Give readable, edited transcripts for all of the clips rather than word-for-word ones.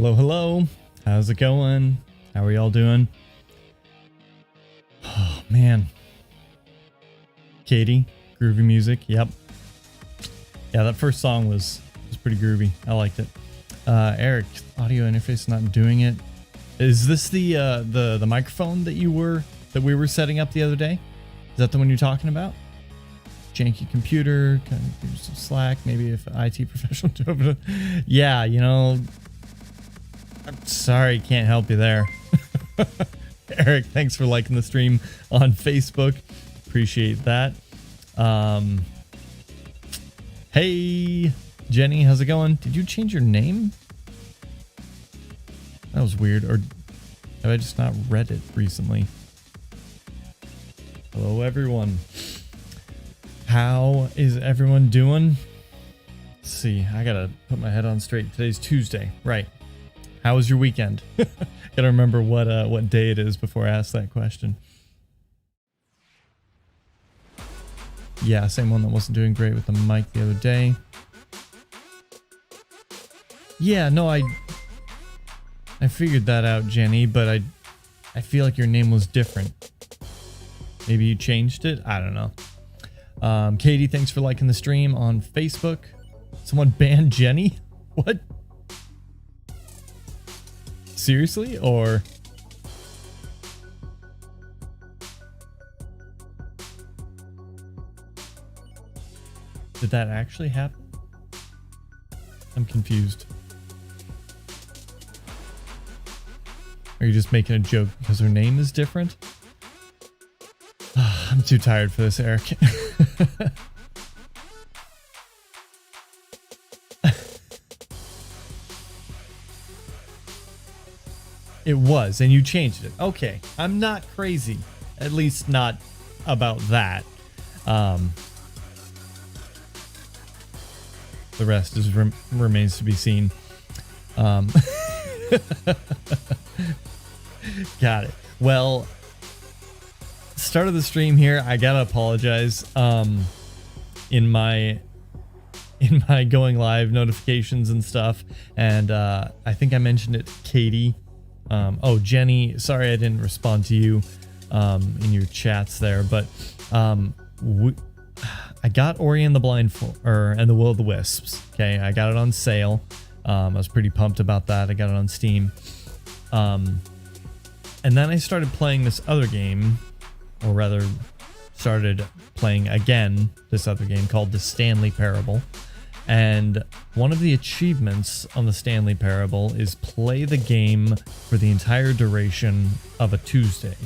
Hello, hello. How's it going? How are y'all doing? Oh, man. Katie, groovy music. Yep. Yeah, that first song was pretty groovy. I liked it. Eric, audio interface not doing it. Is this the microphone that we were setting up the other day? Is that the one you're talking about? Janky computer, kind of use some Slack, maybe if IT professional do it. Yeah, you know, I'm sorry, can't help you there. Eric, thanks for liking the stream on Facebook. Appreciate that. Hey, Jenny, how's it going? Did you change your name? That was weird. Or have I just not read it recently? Hello, everyone. How is everyone doing? Let's see. I gotta put my head on straight. Today's Tuesday, right? How was your weekend? Gotta remember what day it is before I ask that question. Yeah, same one that wasn't doing great with the mic the other day. Yeah, no, I figured that out, Jenny, but I feel like your name was different. Maybe you changed it? I don't know. Katie, thanks for liking the stream on Facebook. Someone banned Jenny? What? Seriously? Or... did that actually happen? I'm confused. Are you just making a joke because her name is different? I'm too tired for this, Eric. It was, and you changed it. Okay, I'm not crazy. At least not about that. The rest is remains to be seen. Got it. Well, start of the stream here. I gotta apologize. In my going live notifications and stuff, and I think I mentioned it to Katie. Oh, Jenny, sorry I didn't respond to you in your chats there, but I got Ori and the and the Will of the Wisps. Okay, I got it on sale. I was pretty pumped about that. I got it on Steam. And then I started playing this other game, or rather started playing again this other game called The Stanley Parable. And one of the achievements on The Stanley Parable is play the game for the entire duration of a Tuesday.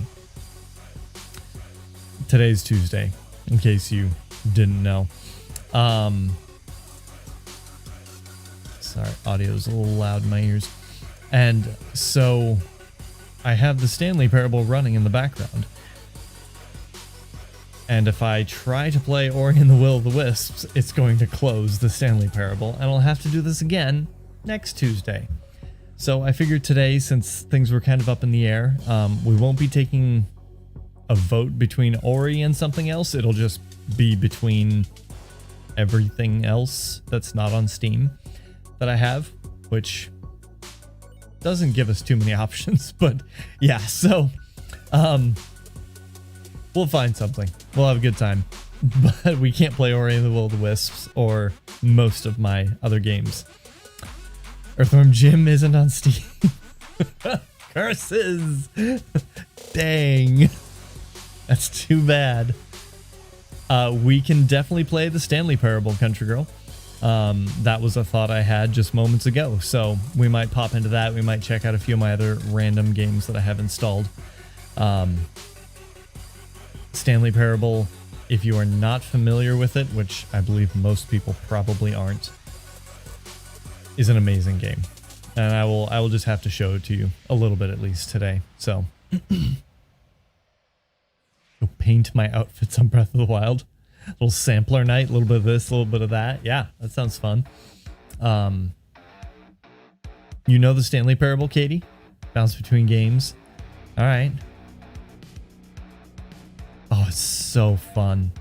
Today's Tuesday, in case you didn't know. Sorry, audio's a little loud in my ears. And so I have The Stanley Parable running in the background. And if I try to play Ori and the Will of the Wisps, it's going to close The Stanley Parable, and I'll have to do this again next Tuesday. So I figured today, since things were kind of up in the air, we won't be taking a vote between Ori and something else. It'll just be between everything else that's not on Steam that I have, which doesn't give us too many options. But yeah, so we'll find something. We'll have a good time. But we can't play Ori and the Will of the Wisps or most of my other games. Earthworm Jim isn't on Steam. Curses! Dang. That's too bad. We can definitely play The Stanley Parable, Country Girl. That was a thought I had just moments ago. So we might pop into that. We might check out a few of my other random games that I have installed. Stanley Parable, if you are not familiar with it, which I believe most people probably aren't, is an amazing game. And I will just have to show it to you a little bit at least today. So go paint my outfits on Breath of the Wild. A little sampler night, a little bit of this, a little bit of that. Yeah, that sounds fun. You know The Stanley Parable, Katie? Bounce between games. All right. Oh, it's so fun.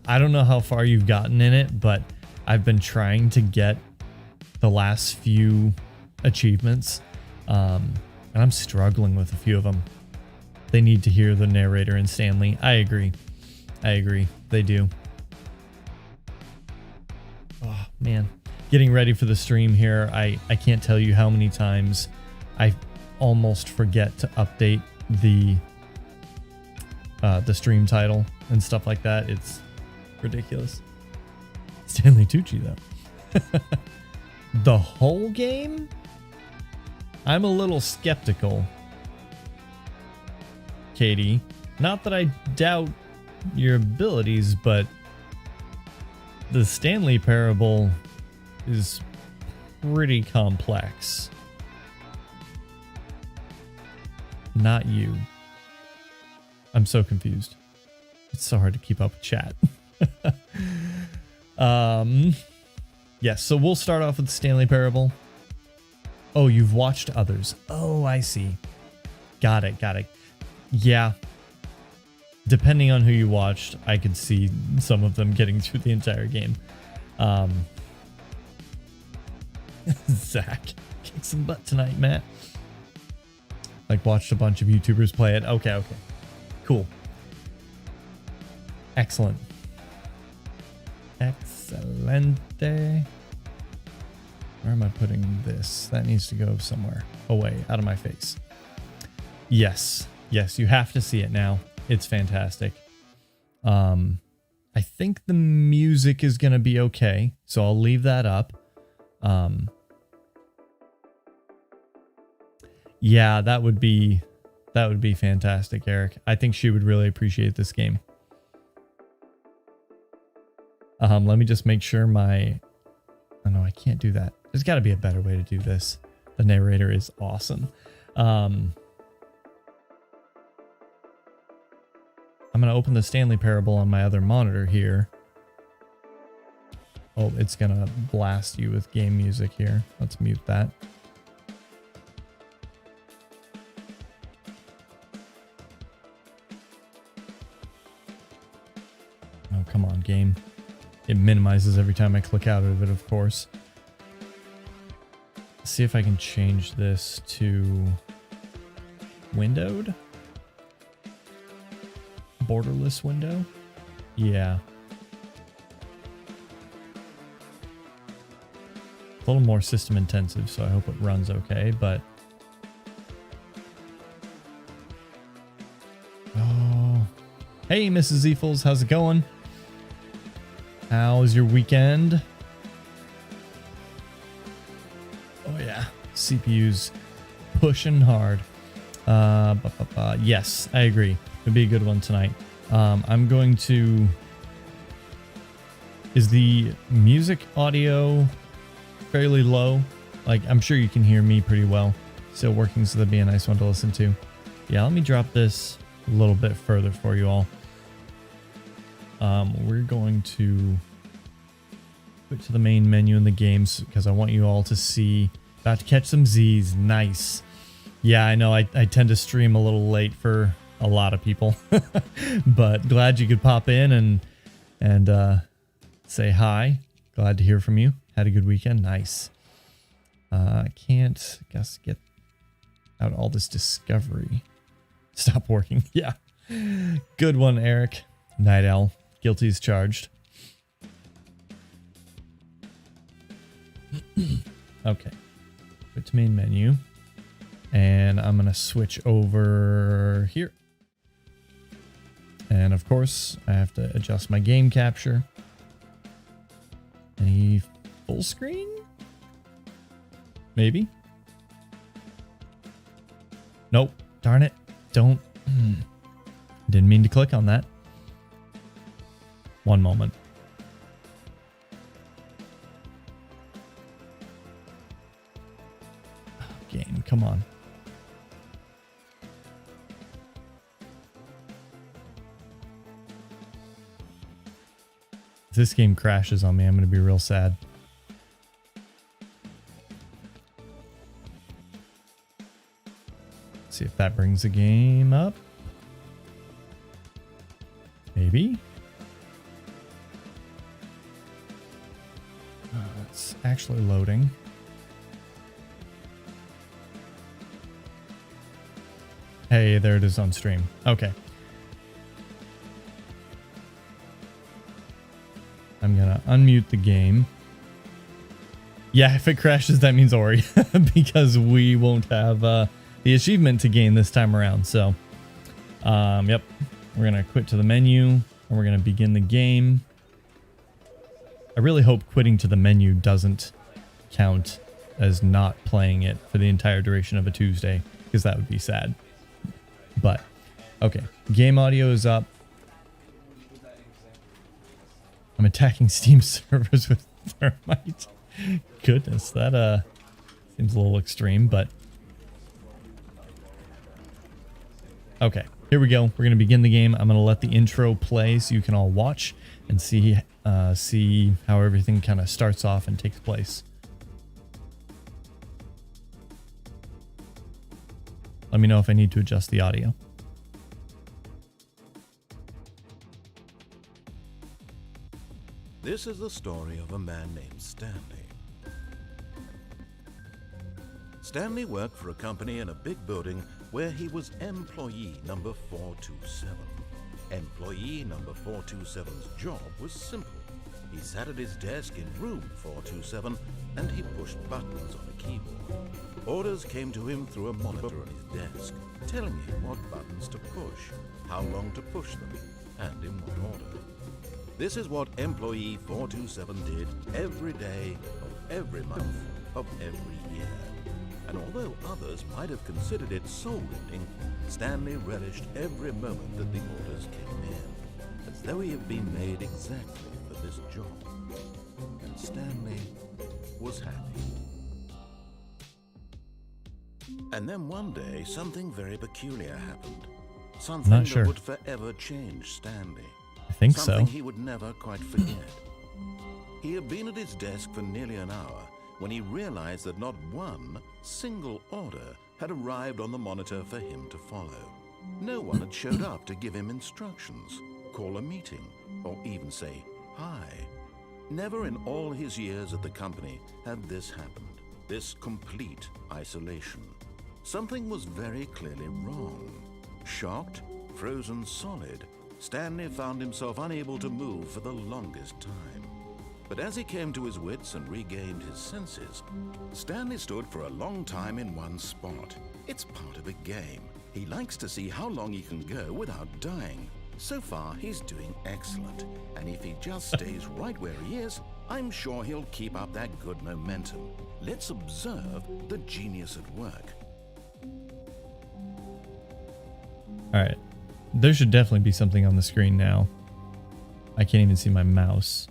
I don't know how far you've gotten in it, but I've been trying to get the last few achievements. And I'm struggling with a few of them. They need to hear the narrator and Stanley. I agree. They do. Oh, man. Getting ready for the stream here. I can't tell you how many times I almost forget to update the stream title and stuff like that. It's ridiculous. Stanley Tucci, though. The whole game? I'm a little skeptical, Katie. Not that I doubt your abilities, but the Stanley Parable is pretty complex. Not you. I'm so confused. It's so hard to keep up with chat. Yes, so we'll start off with the Stanley Parable. Oh, you've watched others. Oh, I see. Got it. Yeah. Depending on who you watched, I could see some of them getting through the entire game. Zach, kick some butt tonight, Matt. Like, watched a bunch of YouTubers play it. Okay. Cool. Excellent. Excelente. Where am I putting this? That needs to go somewhere away, out of my face. Yes, you have to see it now. It's fantastic. I think the music is going to be okay, so I'll leave that up. Yeah, that would be fantastic, Eric. I think she would really appreciate this game. Let me just make sure my... Oh no, I can't do that. There's got to be a better way to do this. The narrator is awesome. I'm going to open the Stanley Parable on my other monitor here. Oh, it's going to blast you with game music here. Let's mute that. Oh, come on, game. It minimizes every time I click out of it, of course. Let's see if I can change this to windowed. Borderless window. Yeah. A little more system intensive, so I hope it runs okay, but... Oh. Hey, Mrs. Eefels, how's it going? How's your weekend? Oh yeah, CPU's pushing hard. Yes, I agree. It'll be a good one tonight. I'm going to... Is the music audio fairly low? Like, I'm sure you can hear me pretty well. Still working, so that'd be a nice one to listen to. Yeah, let me drop this a little bit further for you all. We're going to put to the main menu in the games because I want you all to see. About to catch some Z's. Nice. Yeah, I know I tend to stream a little late for a lot of people, but glad you could pop in and say hi. Glad to hear from you. Had a good weekend. Nice. I can't get out all this discovery. Stop working. Yeah. Good one, Eric. Night Owl. Guilty as charged. Okay. Go to main menu. And I'm going to switch over here. And of course, I have to adjust my game capture. Any full screen? Maybe. Nope. Darn it. Don't. Didn't mean to click on that. One moment. Game, come on. If this game crashes on me, I'm going to be real sad. Let's see if that brings the game up. Maybe. It's actually loading. Hey, there it is on stream. Okay. I'm gonna unmute the game. Yeah, if it crashes, that means Ori, because we won't have the achievement to gain this time around. So, yep, we're gonna quit to the menu and we're gonna begin the game. I really hope quitting to the menu doesn't count as not playing it for the entire duration of a Tuesday, because that would be sad. But, okay, game audio is up. I'm attacking Steam servers with thermite. Goodness, that seems a little extreme, but... Okay, here we go. We're going to begin the game. I'm going to let the intro play so you can all watch and see how everything kind of starts off and takes place. Let me know if I need to adjust the audio. This is the story of a man named Stanley. Stanley worked for a company in a big building where he was employee number 427. Employee number 427's job was simple. He sat at his desk in room 427 and he pushed buttons on a keyboard. Orders came to him through a monitor on his desk, telling him what buttons to push, how long to push them, and in what order. This is what employee 427 did every day of every month of every year. And although others might have considered it soul-rending, Stanley relished every moment that the orders came in, as though he had been made exactly for this job. And Stanley was happy. And then one day, something very peculiar happened. Something that would forever change Stanley. I think so. Something he would never quite forget. He had been at his desk for nearly an hour when he realized that not one single order had arrived on the monitor for him to follow. No one had showed up to give him instructions, call a meeting, or even say hi. Never in all his years at the company had this happened, this complete isolation. Something was very clearly wrong. Shocked, frozen solid, Stanley found himself unable to move for the longest time. But as he came to his wits and regained his senses, Stanley stood for a long time in one spot. It's part of a game. He likes to see how long he can go without dying. So far, he's doing excellent. And if he just stays right where he is, I'm sure he'll keep up that good momentum. Let's observe the genius at work. All right. There should definitely be something on the screen now. I can't even see my mouse.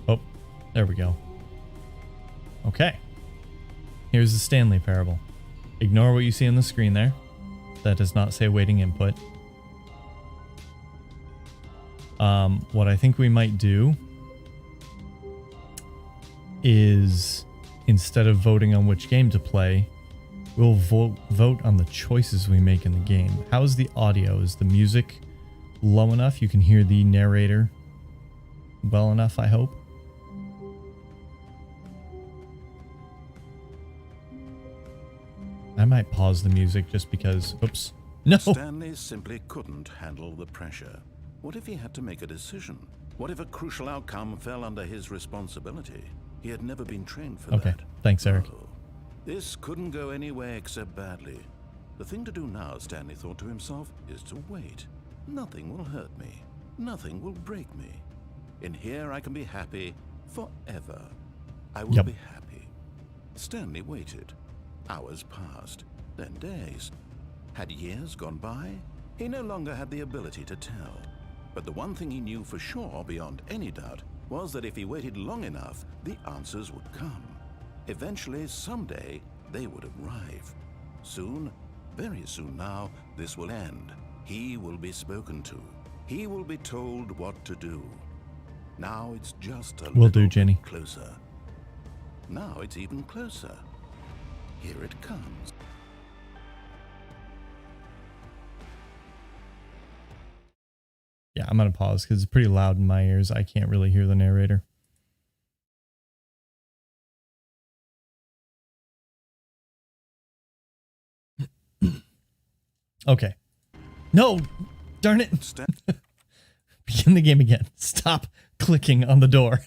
Oh, there we go. Okay. Here's the Stanley parable. Ignore what you see on the screen there. That does not say waiting input. What I think we might do is, instead of voting on which game to play, we'll vote on the choices we make in the game. How's the audio? Is the music low enough? You can hear the narrator well enough, I hope. I might pause the music just because... Oops. No! Stanley simply couldn't handle the pressure. What if he had to make a decision? What if a crucial outcome fell under his responsibility? He had never been trained for that. Okay, thanks, Eric. No. This couldn't go any way except badly. The thing to do now, Stanley thought to himself, is to wait. Nothing will hurt me. Nothing will break me. In here I can be happy forever. I will be happy. Stanley waited. Hours passed, then days. Had years gone by? He no longer had the ability to tell. But the one thing he knew for sure, beyond any doubt, was that if he waited long enough, the answers would come. Eventually, someday, they would arrive. Soon, very soon now, this will end. He will be spoken to. He will be told what to do. Now it's just a little bit closer. Now it's even closer. Here it comes. Yeah, I'm going to pause because it's pretty loud in my ears. I can't really hear the narrator. Okay. No! Darn it! Begin the game again. Stop clicking on the door.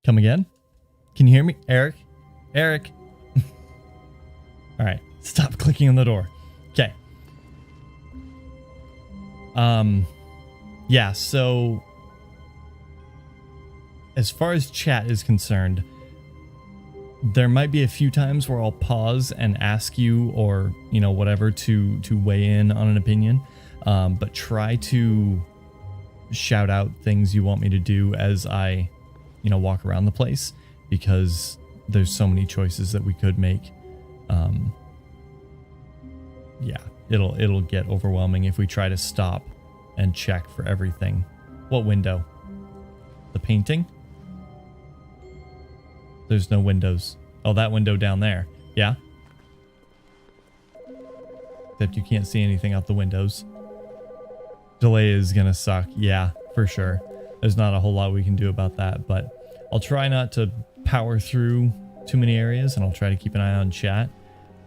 Come again? Can you hear me? Eric? Eric? Alright. Stop clicking on the door. Okay. Yeah, so as far as chat is concerned, there might be a few times where I'll pause and ask you or, you know, whatever to weigh in on an opinion. But try to shout out things you want me to do as I, you know, walk around the place, because there's so many choices that we could make. Yeah, it'll get overwhelming if we try to stop and check for everything. What window? The painting? There's no windows. Oh, that window down there. Yeah? Except you can't see anything out the windows. Delay is gonna suck. Yeah, for sure. There's not a whole lot we can do about that, but I'll try not to power through too many areas, and I'll try to keep an eye on chat.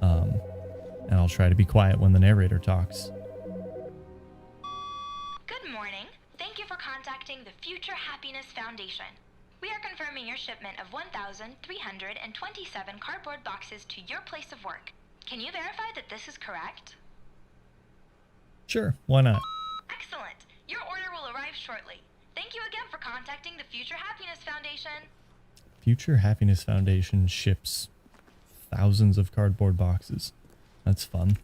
And I'll try to be quiet when the narrator talks. Good morning. Thank you for contacting the Future Happiness Foundation. We are confirming your shipment of 1,327 cardboard boxes to your place of work. Can you verify that this is correct? Sure, why not? Excellent. Your order will arrive shortly. Thank you again for contacting the Future Happiness Foundation. Future Happiness Foundation ships thousands of cardboard boxes. That's fun.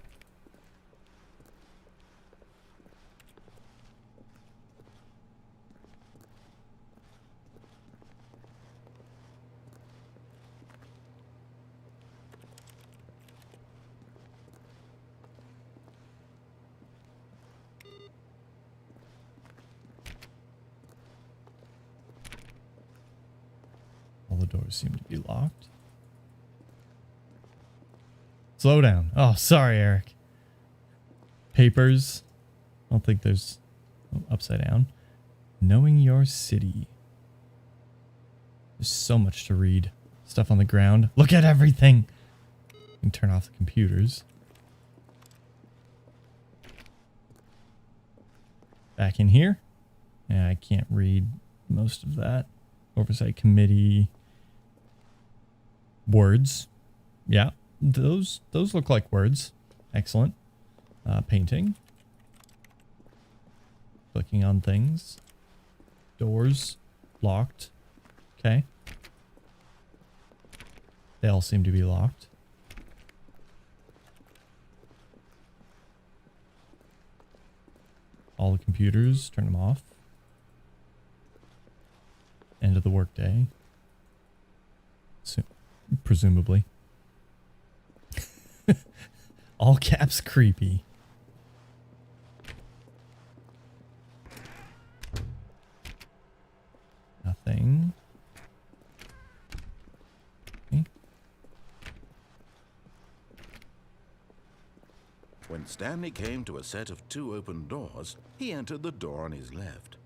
All the doors seem to be locked. Slow down. Oh, sorry, Eric. Papers. I don't think there's... Oh, upside down. Knowing your city. There's so much to read. Stuff on the ground. Look at everything! You can turn off the computers. Back in here. Yeah, I can't read most of that. Oversight Committee. Words. Yeah. Those look like words. Excellent. Painting. Clicking on things. Doors. Locked. Okay. They all seem to be locked. All the computers, turn them off. End of the workday. So, presumably. All caps creepy. Nothing. Okay. When Stanley came to a set of 2 open doors, he entered the door on his left.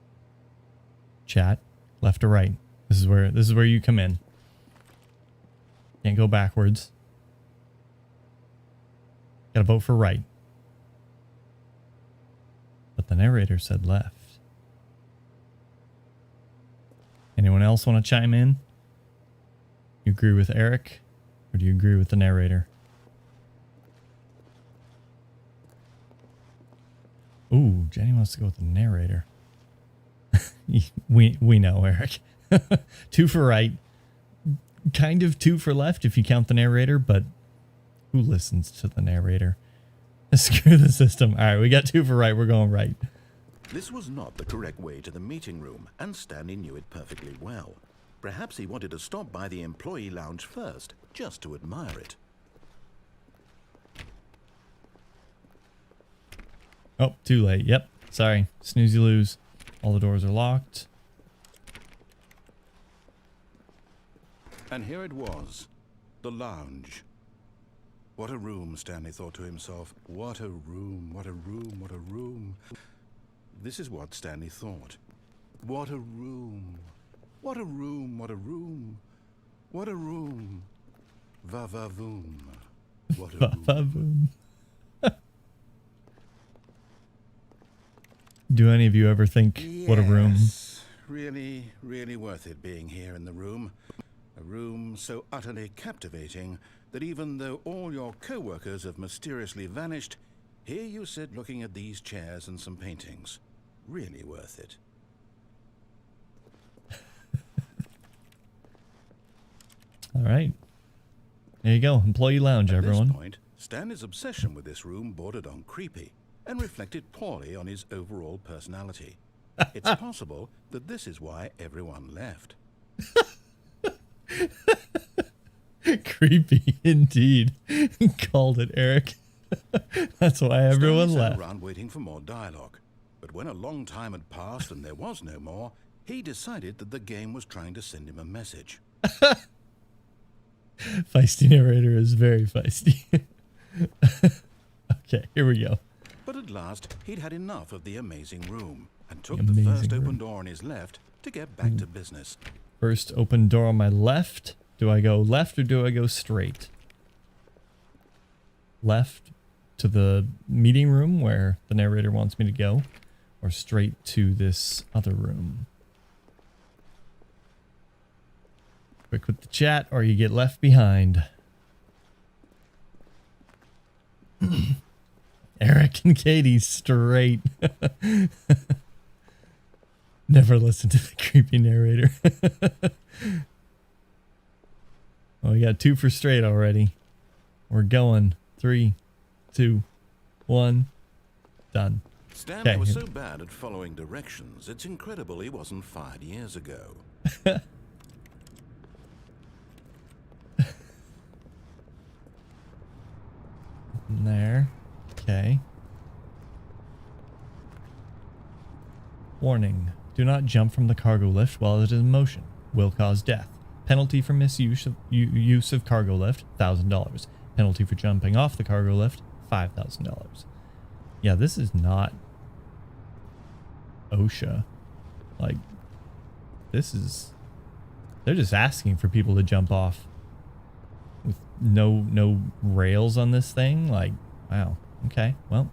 Chat, left or right. This is where you come in. Can't go backwards. Gotta vote for right. But the narrator said left. Anyone else want to chime in? You agree with Eric? Or do you agree with the narrator? Ooh, Jenny wants to go with the narrator. we know, Eric. 2 for right. Kind of 2 for left if you count the narrator, but who listens to the narrator? Screw the system. Alright, we got 2 for right. We're going right. This was not the correct way to the meeting room, and Stanley knew it perfectly well. Perhaps he wanted to stop by the employee lounge first, just to admire it. Oh, too late. Yep. Sorry. Snooze, you lose. All the doors are locked. And here it was, the lounge. What a room, Stanley thought to himself. What a room, what a room, what a room. This is what Stanley thought. What a room. What a room, what a room. What a room. Va-va-voom. What a room. Ba-ba-boom. Do any of you ever think, what a room? Yes, really, really worth it being here in the room. A room so utterly captivating that even though all your co-workers have mysteriously vanished, here you sit looking at these chairs and some paintings. Really worth it. All right. There you go. Employee lounge, At everyone. this point, Stanley's obsession with this room bordered on creepy and reflected poorly on his overall personality. It's possible that this is why everyone left. Creepy indeed. Called it, Eric. That's why everyone Stanley sat left. around waiting for more dialogue. But when a long time had passed and there was no more, he decided that the game was trying to send him a message. Feisty narrator is very feisty. Okay, here we go. But at last, he'd had enough of the amazing room and took The the amazing first room. open door on his left to get back to business. First open door on my left. Do I go left or do I go straight? Left to the meeting room where the narrator wants me to go, or straight to this other room? Quick with the chat or you get left behind. Eric and Katie straight. Never listen to the creepy narrator. Oh, we got 2 for straight already. We're going. 3, 2, 1. Done. Stanley Okay. was so bad at following directions, it's incredible he wasn't fired years ago. There. Okay. Warning. Do not jump from the cargo lift while it is in motion. Will cause death. Penalty for misuse of use of cargo lift, $1,000. Penalty for jumping off the cargo lift, $5,000. Yeah, this is not OSHA. Like, this is... They're just asking for people to jump off. With no rails on this thing. Like, wow. Okay, well.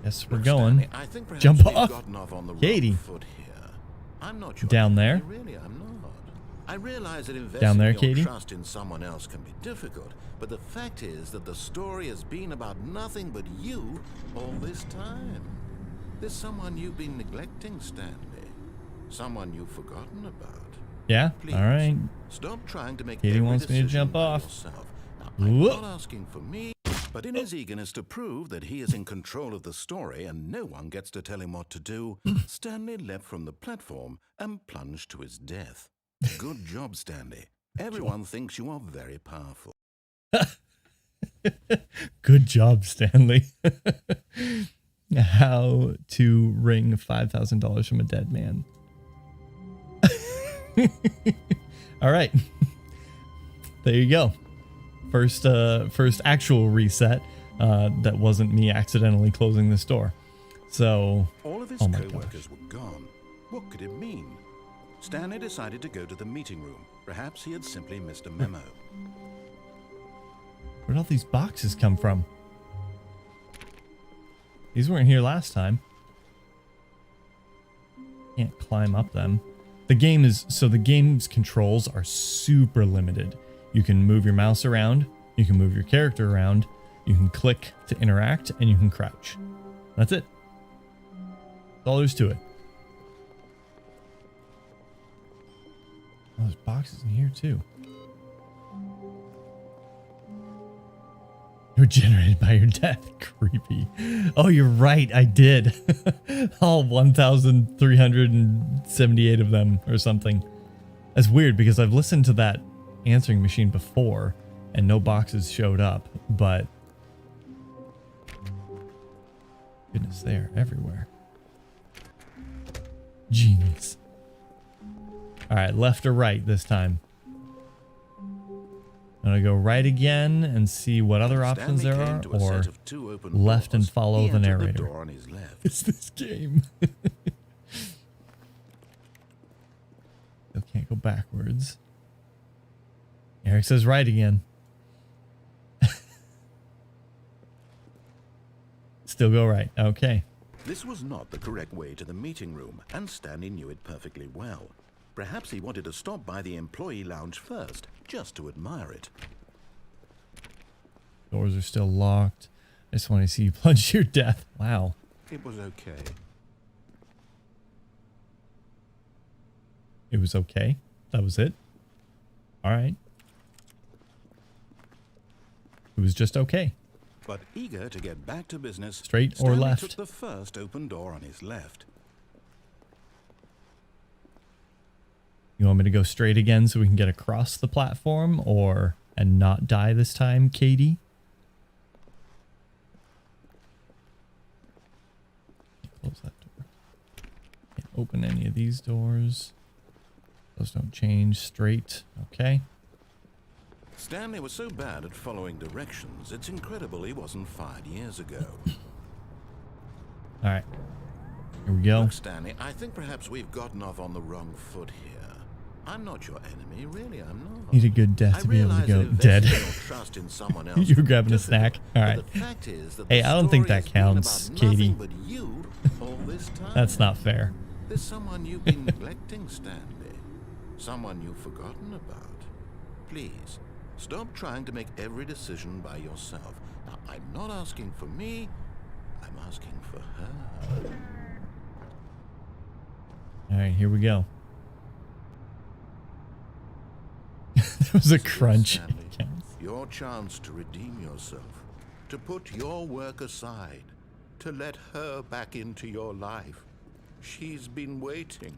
Guess we're Look, going. Stanley, I think perhaps Jump we've off. gotten off on the Katie. wrong foot here. I'm not sure. Down there? Really, I'm not. I realize that investing Down there, your Katie? trust in someone else can be difficult, but the fact is that the story has been about nothing but you all this time. There's someone you've been neglecting, Stanley. Someone you've forgotten about. Yeah? Please, Alright. stop trying to make Katie every wants me to decision jump by off. yourself. Now, I'm Whoop. not asking for me, but in his eagerness to prove that he is in control of the story and no one gets to tell him what to do, Stanley leapt from the platform and plunged to his death. Good job, Stanley. Everyone thinks you are very powerful. Good job, Stanley. How to wring $5,000 from a dead man. All right. There you go. First actual reset. That wasn't me accidentally closing this door. So, All of his oh my co-workers were gone. What could it mean? Stanley decided to go to the meeting room. Perhaps he had simply missed a memo. where'd all these boxes come from? These weren't here last time. Can't climb up them. The game's controls are super limited. You can move your mouse around, you can move your character around, you can click to interact, and you can crouch. That's it. That's all there is to it. Oh, there's boxes in here too. You're generated by your death. Creepy. Oh, you're right. I did. All 1,378 of them or something. That's weird because I've listened to that answering machine before and no boxes showed up, but goodness, they are everywhere. Genius. All right, left or right this time? I'm gonna go right again and see what other options there are, or left and follow the narrator. It's this game. Still can't go backwards. Eric says right again. Still go right. Okay. This was not the correct way to the meeting room, and Stanley knew it perfectly well. Perhaps he wanted to stop by the employee lounge first, just to admire it. Doors are still locked. I just want to see you plunge to your death. Wow. It was okay. It was okay. That was it. All right. It was just okay. But eager to get back to business, Straight or Stanley left? took the first open door on his left. You want me to go straight again so we can get across the platform, and not die this time, Katie? Close that door. Can't open any of these doors. Those don't change. Straight. Okay. Stanley was so bad at following directions, it's incredible he wasn't fired years ago. All right. Here we go. Look, Stanley, I think perhaps we've gotten off on the wrong foot here. I'm not your enemy, really, I'm not. Need a good death to be able to go dead. Trust in someone else You're grabbing a snack. All right. But the fact is that Hey, the I don't think story that has been counts, about Katie. nothing but you all this time. That's not fair. There's someone you've been neglecting, Stanley. Someone you've forgotten about. Please, stop trying to make every decision by yourself. Now, I'm not asking for me, I'm asking for her. All right, here we go. There was a crunch. Stanley, your chance to redeem yourself, to put your work aside, to let her back into your life. She's been waiting.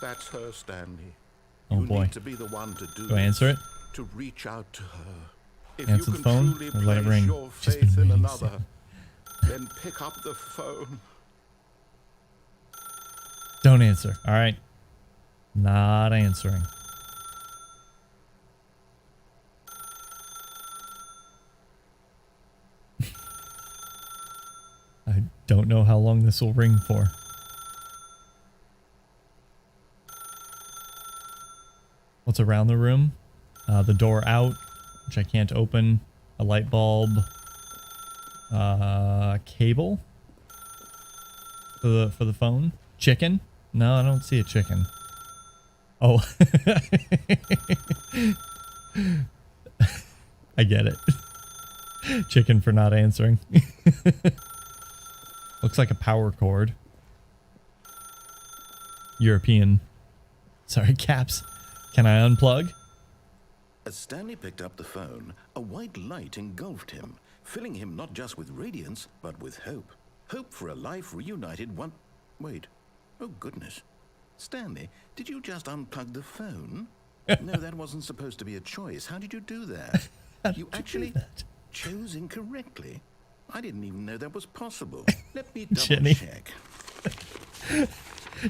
That's her, Stanley. Oh You boy. need to be the one to do Do I answer it? to reach out to her. If Answer you the can phone truly or let it place ring? your She's faith been in waiting, another, then pick up the phone. Don't answer. All right. Not answering. I don't know how long this will ring for. What's around the room? The door out, which I can't open. A light bulb. Cable for the phone. Chicken? No, I don't see a chicken. Oh. I get it. Chicken for not answering. Looks like a power cord. European. Sorry, caps. Can I unplug? As Stanley picked up the phone, a white light engulfed him, filling him not just with radiance, but with hope. Hope for a life reunited one... Wait. Oh, goodness. Stanley, did you just unplug the phone? No, that wasn't supposed to be a choice. How did you do that? How did You do actually that? chose incorrectly. I didn't even know that was possible. Let me double Jenny. check.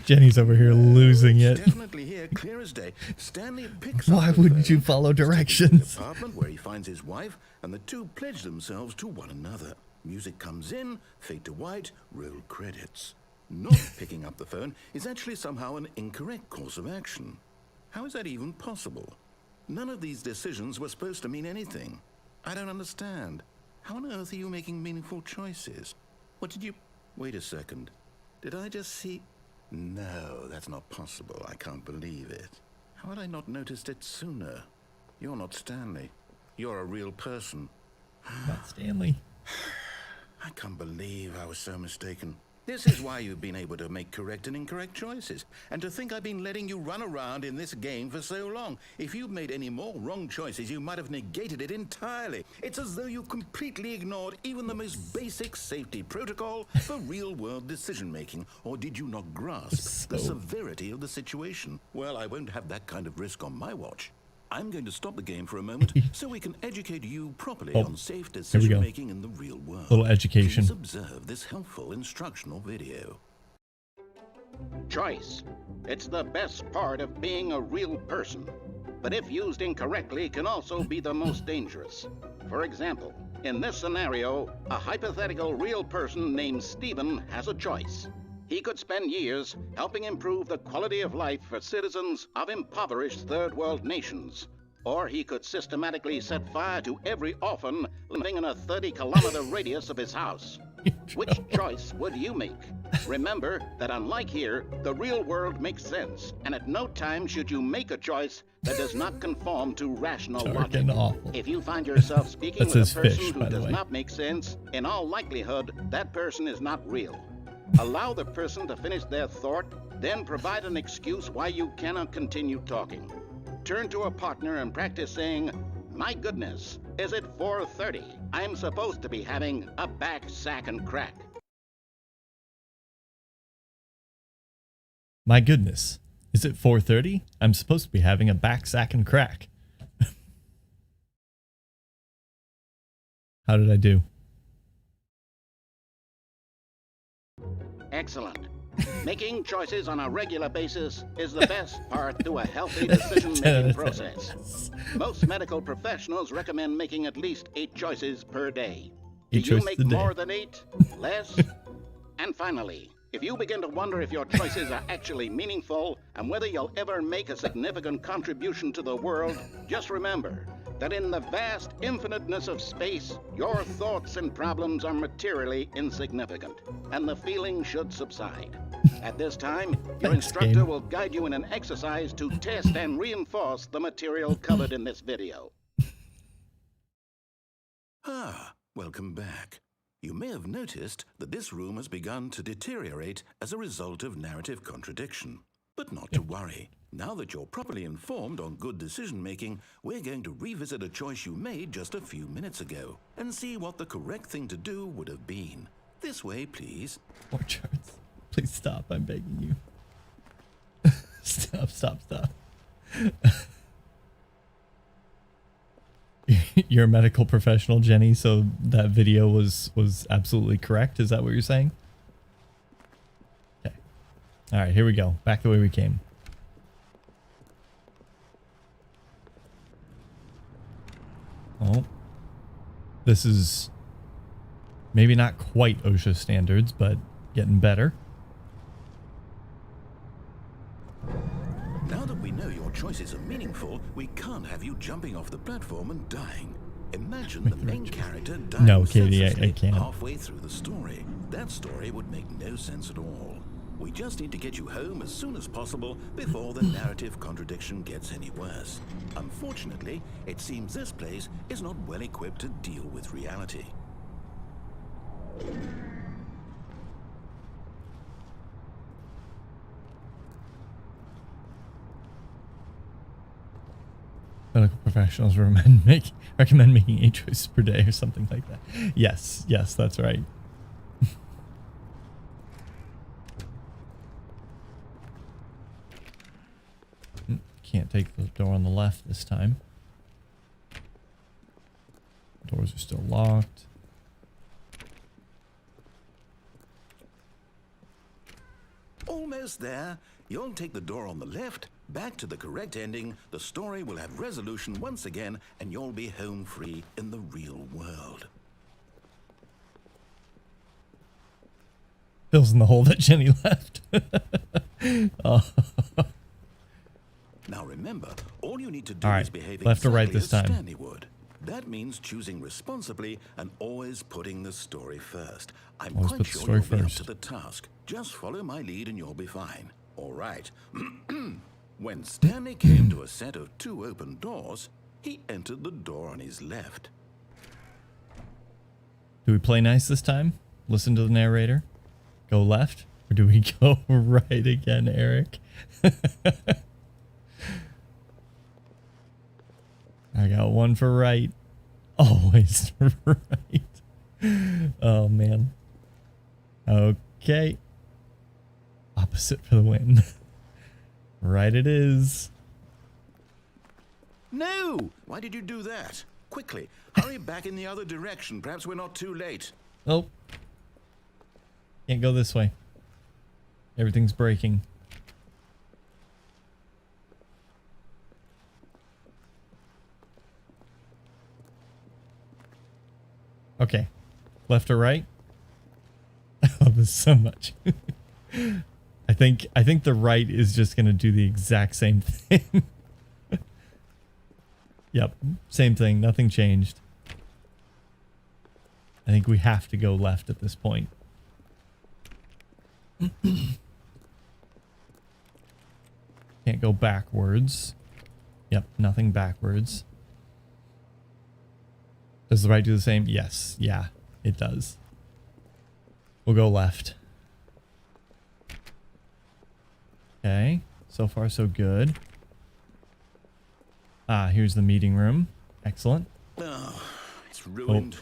Jenny's over here losing It's it. definitely here, clear as day. Stanley picks Why up the wouldn't phone, you follow steps into directions? the apartment where he finds his wife, and the two pledge themselves to one another. Music comes in, fade to white, roll credits. Not picking up the phone is actually somehow an incorrect course of action. How is that even possible? None of these decisions were supposed to mean anything. I don't understand. How on earth are you making meaningful choices? What did you... Wait a second. Did I just see... No, that's not possible. I can't believe it. How had I not noticed it sooner? You're not Stanley. You're a real person. Not Stanley. I can't believe I was so mistaken. This is why you've been able to make correct and incorrect choices. And to think I've been letting you run around in this game for so long. If you'd made any more wrong choices, you might have negated it entirely. It's as though you completely ignored even the most basic safety protocol for real-world decision-making. Or did you not grasp the severity of the situation? Well, I won't have that kind of risk on my watch. I'm going to stop the game for a moment so we can educate you properly on safe decision-making in the real world. Little education. Please observe this helpful instructional video. Choice. It's the best part of being a real person. But if used incorrectly, can also be the most dangerous. For example, in this scenario, a hypothetical real person named Stephen has a choice. He could spend years helping improve the quality of life for citizens of impoverished third world nations. Or he could systematically set fire to every orphan living in a 30-kilometer radius of his house. Which choice would you make? Remember that unlike here, the real world makes sense, and at no time should you make a choice that does not conform to rational logic. If you find yourself speaking with a person who does not make sense, in all likelihood, that person is not real. Allow the person to finish their thought, then provide an excuse why you cannot continue talking. Turn to a partner and practice saying, "My goodness, is it 4:30? I'm supposed to be having a back, sack, and crack." My goodness, is it 4:30? I'm supposed to be having a back, sack, and crack. How did I do? Excellent. Making choices on a regular basis is the best part to a healthy decision-making process. Most medical professionals recommend making at least 8 choices per day. Do you make more than 8? Less? And finally, if you begin to wonder if your choices are actually meaningful and whether you'll ever make a significant contribution to the world, just remember that in the vast infiniteness of space, your thoughts and problems are materially insignificant, and the feeling should subside. At this time, your instructor will guide you in an exercise to test and reinforce the material covered in this video. Welcome back. You may have noticed that this room has begun to deteriorate as a result of narrative contradiction. But not to worry. Now that you're properly informed on good decision-making, we're going to revisit a choice you made just a few minutes ago and see what the correct thing to do would have been. This way, please. More charts. Please stop, I'm begging you. Stop. You're a medical professional, Jenny, so that video was absolutely correct. Is that what you're saying? Okay. All right, here we go. Back the way we came. Oh. This is maybe not quite OSHA standards, but getting better. Now that we know your choices are meaningful, we can't have you jumping off the platform and dying. Imagine the main character dying no, Katie, I can't. Halfway through the story. That story would make no sense at all. We just need to get you home as soon as possible before the narrative contradiction gets any worse. Unfortunately, it seems this place is not well equipped to deal with reality. Medical professionals recommend making 8 choices per day or something like that. Yes, that's right. Can't take the door on the left this time. Doors are still locked. Almost there. You'll take the door on the left, back to the correct ending, the story will have resolution once again, and you'll be home free in the real world. Fills in the hole that Jenny left. Oh. Now remember, all you need to do is behave left or right exactly this time. as Stanley would. That means choosing responsibly and always putting the story first. I'm Always quite put the sure story you'll be up first. to the task. Just follow my lead and you'll be fine. All right. When Stanley came to a set of 2 open doors, he entered the door on his left. Do we play nice this time? Listen to the narrator? Go left? Or do we go right again, Eric? I got one for right. Always right. Oh, man. Okay. Opposite for the win. Right it is. No! Why did you do that? Quickly, hurry back in the other direction. Perhaps we're not too late. Oh. Can't go this way. Everything's breaking. Okay. Left or right? I love this so much. I think the right is just going to do the exact same thing. Yep, same thing. Nothing changed. I think we have to go left at this point. Can't go backwards. Yep, nothing backwards. Does the right do the same? Yes. Yeah, it does. We'll go left. Okay. So far, so good. Ah, here's the meeting room. Excellent. Oh, it's ruined.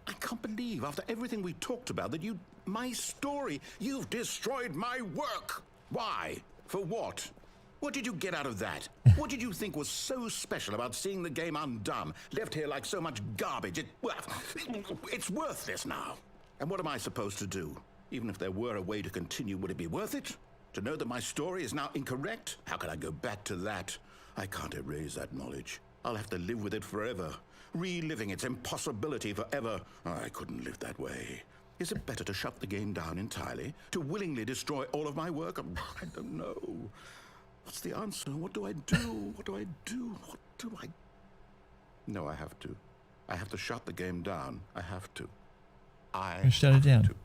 I can't believe after everything we talked about that my story, you've destroyed my work. Why? For what? What did you get out of that? What did you think was so special about seeing the game undone, left here like so much garbage? It's worthless now. And what am I supposed to do? Even if there were a way to continue, would it be worth it? To know that my story is now incorrect? How can I go back to that? I can't erase that knowledge. I'll have to live with it forever, reliving its impossibility forever. I couldn't live that way. Is it better to shut the game down entirely? To willingly destroy all of my work? I don't know. What's the answer? What do I do? What do I do? What do I... No, I have to. I have to shut the game down. I have to. I shut it down. To.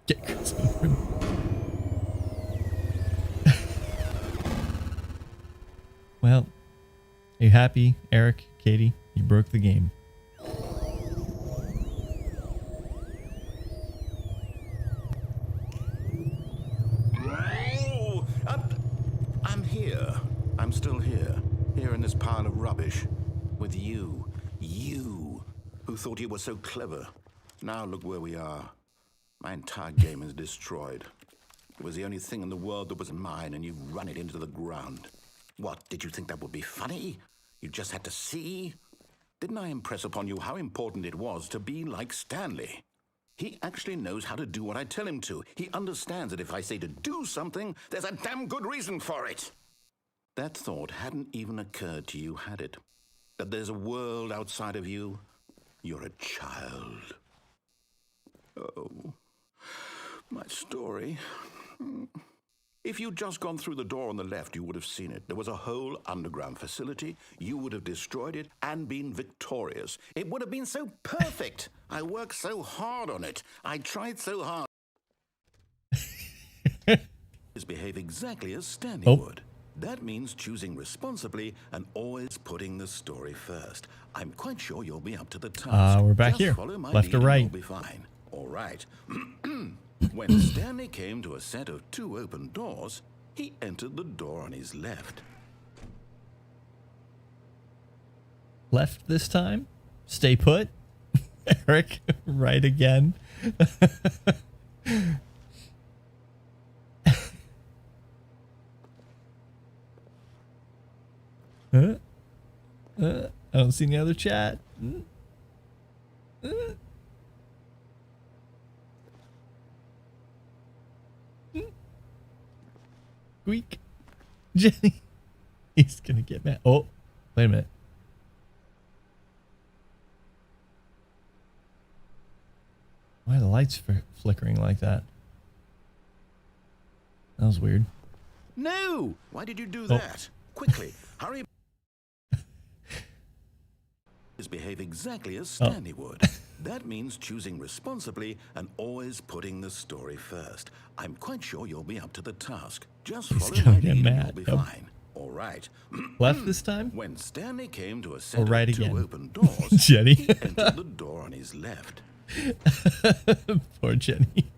Get Chris in the room. Well, are you happy, Eric, Katie? You broke the game. Oh, I'm here. I'm still here. Here in this pile of rubbish. With you. You, who thought you were so clever. Now look where we are. My entire game is destroyed. It was the only thing in the world that was mine, and you've run it into the ground. What, did you think that would be funny? You just had to see? Didn't I impress upon you how important it was to be like Stanley? He actually knows how to do what I tell him to. He understands that if I say to do something, there's a damn good reason for it. That thought hadn't even occurred to you, had it? That there's a world outside of you? You're a child. Oh, my story. If you'd just gone through the door on the left, you would have seen it. There was a whole underground facility. You would have destroyed it and been victorious. It would have been so perfect. I worked so hard on it. I tried so hard. Behave exactly as Stanley would. That means choosing responsibly and always putting the story first. I'm quite sure you'll be up to the task. We're back Just here. follow my Left lead or and right? You'll be fine. All right. When Stanley came to a set of 2 open doors, he entered the door on his left. Left this time? Stay put? Eric, right again? I don't see any other chat. Squeak. Jenny. He's gonna get mad. Oh, wait a minute. Why are the lights flickering like that? That was weird. No! Why did you do that? Quickly, hurry. Behave exactly as Stanley would. That means choosing responsibly and always putting the story first. I'm quite sure you'll be up to the task. Just follow my lead and you'll be fine. All right. Left this time? When Stanley came to a set Or right of 2 again? open doors, Jenny. he entered the door on his left. Poor Jenny.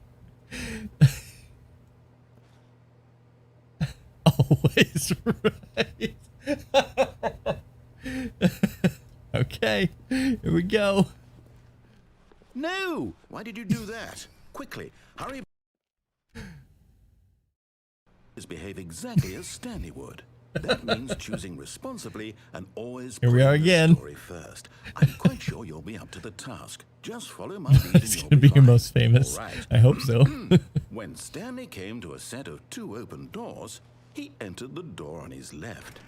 Always right. Okay, here we go. No! Why did you do that? Quickly, hurry. Behave exactly as Stanley would. That means choosing responsibly and always Here we are putting the again. story first. I'm quite sure you'll be up to the task. Just follow my lead and It's you'll gonna be your fine. most famous. All right. I hope so. When Stanley came to a set of 2 open doors, he entered the door on his left.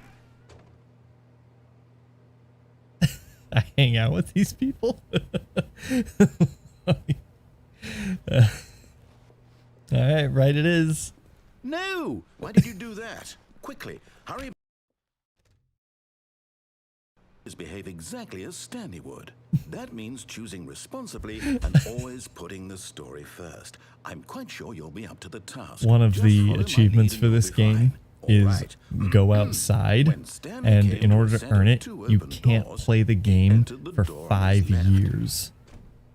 I hang out with these people. All right, right it is. No! Why did you do that? Quickly, hurry. Behave exactly as Stanley would. That means choosing responsibly and always putting the story first. I'm quite sure you'll be up to the task. One of Just the follow my achievements lead for and this you'll be game fine. is All right. go outside, When Stanley and came in to order a to set earn of it, 2 you open can't doors, play the he game entered the for door on his 5 left. years.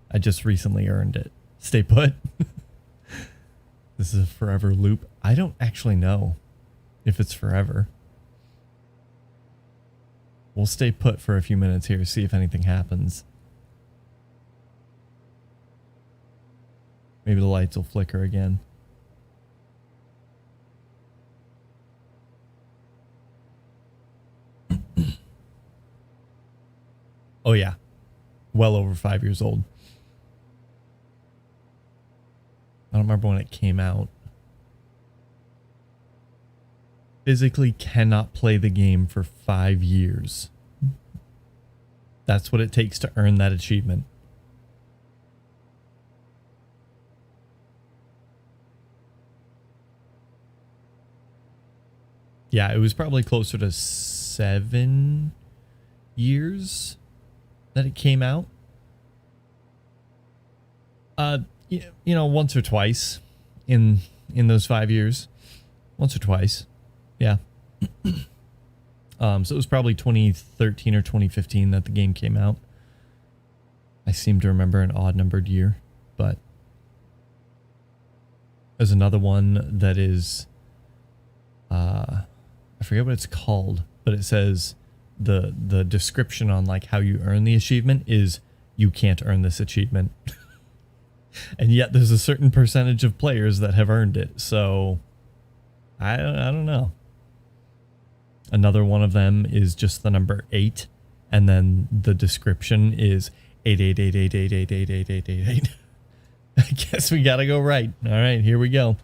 I just recently earned it. Stay put. This is a forever loop. I don't actually know if it's forever. We'll stay put for a few minutes here, see if anything happens. Maybe the lights will flicker again. Oh yeah. Well over 5 years old. I don't remember when it came out. Physically cannot play the game for 5 years. That's what it takes to earn that achievement. Yeah, it was probably closer to 7 years that it came out. You know, once or twice in those 5 years. Once or twice. Yeah. So it was probably 2013 or 2015 that the game came out. I seem to remember an odd numbered year, but there's another one that is I forget what it's called, but it says the description on like how you earn the achievement is you can't earn this achievement. And yet there's a certain percentage of players that have earned it. So I don't know. Another one of them is just the number 8, and then the description is 88888888888. I guess we gotta go right. All right, here we go.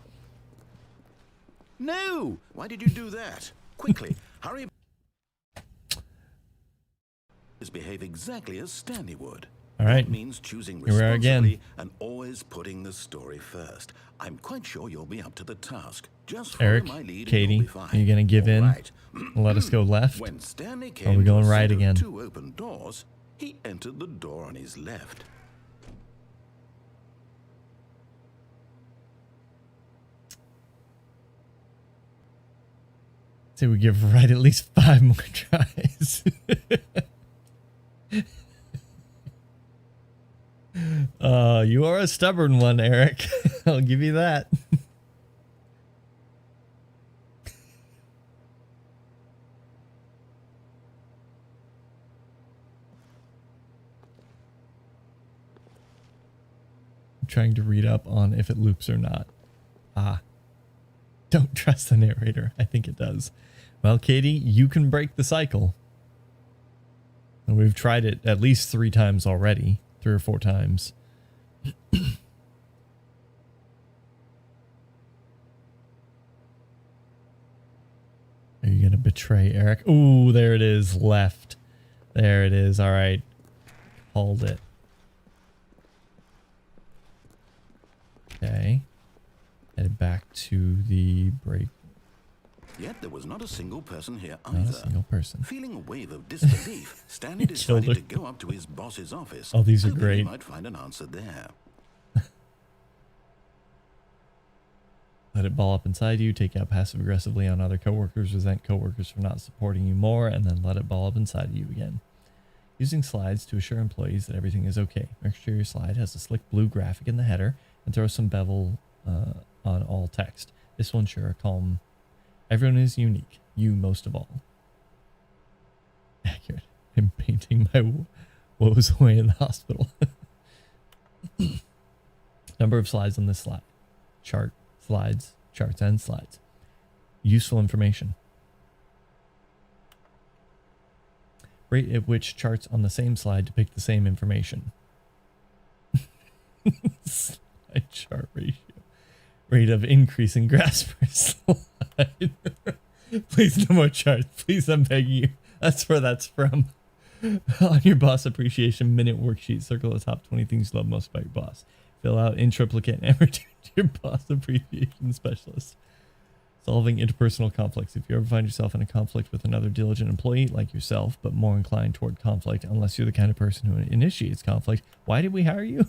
No! Why did you do that? Quickly, hurry. Behave exactly as Stanley would. All right. That means choosing Here we are again. responsibly and always putting the story first. I'm quite sure you'll be up to the task. Just follow Eric, my lead Katie, and you'll be fine. are you gonna give All in? right. Let us go left? When Stanley Or came are we going to a right set of again? 2 open doors, he entered the door on his left. Say we give right at least 5 more tries. You are a stubborn one, Eric. I'll give you that. I'm trying to read up on if it loops or not. Don't trust the narrator. I think it does. Well, Katie, you can break the cycle. And we've tried it at least 3 times already. 3 or 4 times. Are you going to betray Eric? Ooh, there it is. Left. There it is. All right. Hold it. Okay. Headed back to the break. Yet there was not a single person here Not either. a single person. Feeling a wave of disbelief, Stanley Killed decided her. to go up to his boss's office. Oh, these are hoping he great. might find an answer there. Let it ball up inside you. Take out passive aggressively on other coworkers. Resent coworkers for not supporting you more, and then let it ball up inside you again. Using slides to assure employees that everything is okay. Make sure your slide has a slick blue graphic in the header, and throw some bevel on all text. This will ensure a calm. Everyone is unique. You most of all. Accurate. I'm painting my woes away in the hospital. Number of slides on this slide. Chart, slides, charts, and slides. Useful information. Rate at which charts on the same slide depict the same information. Slide chart ratio. Rate of increase in grass per slide. Please, no more charts. Please, I'm begging you. That's where that's from. On your boss appreciation minute worksheet, circle the top 20 things you love most about your boss. Fill out in triplicate and return to your boss appreciation specialist. Solving interpersonal conflicts. If you ever find yourself in a conflict with another diligent employee like yourself, but more inclined toward conflict, unless you're the kind of person who initiates conflict, why did we hire you?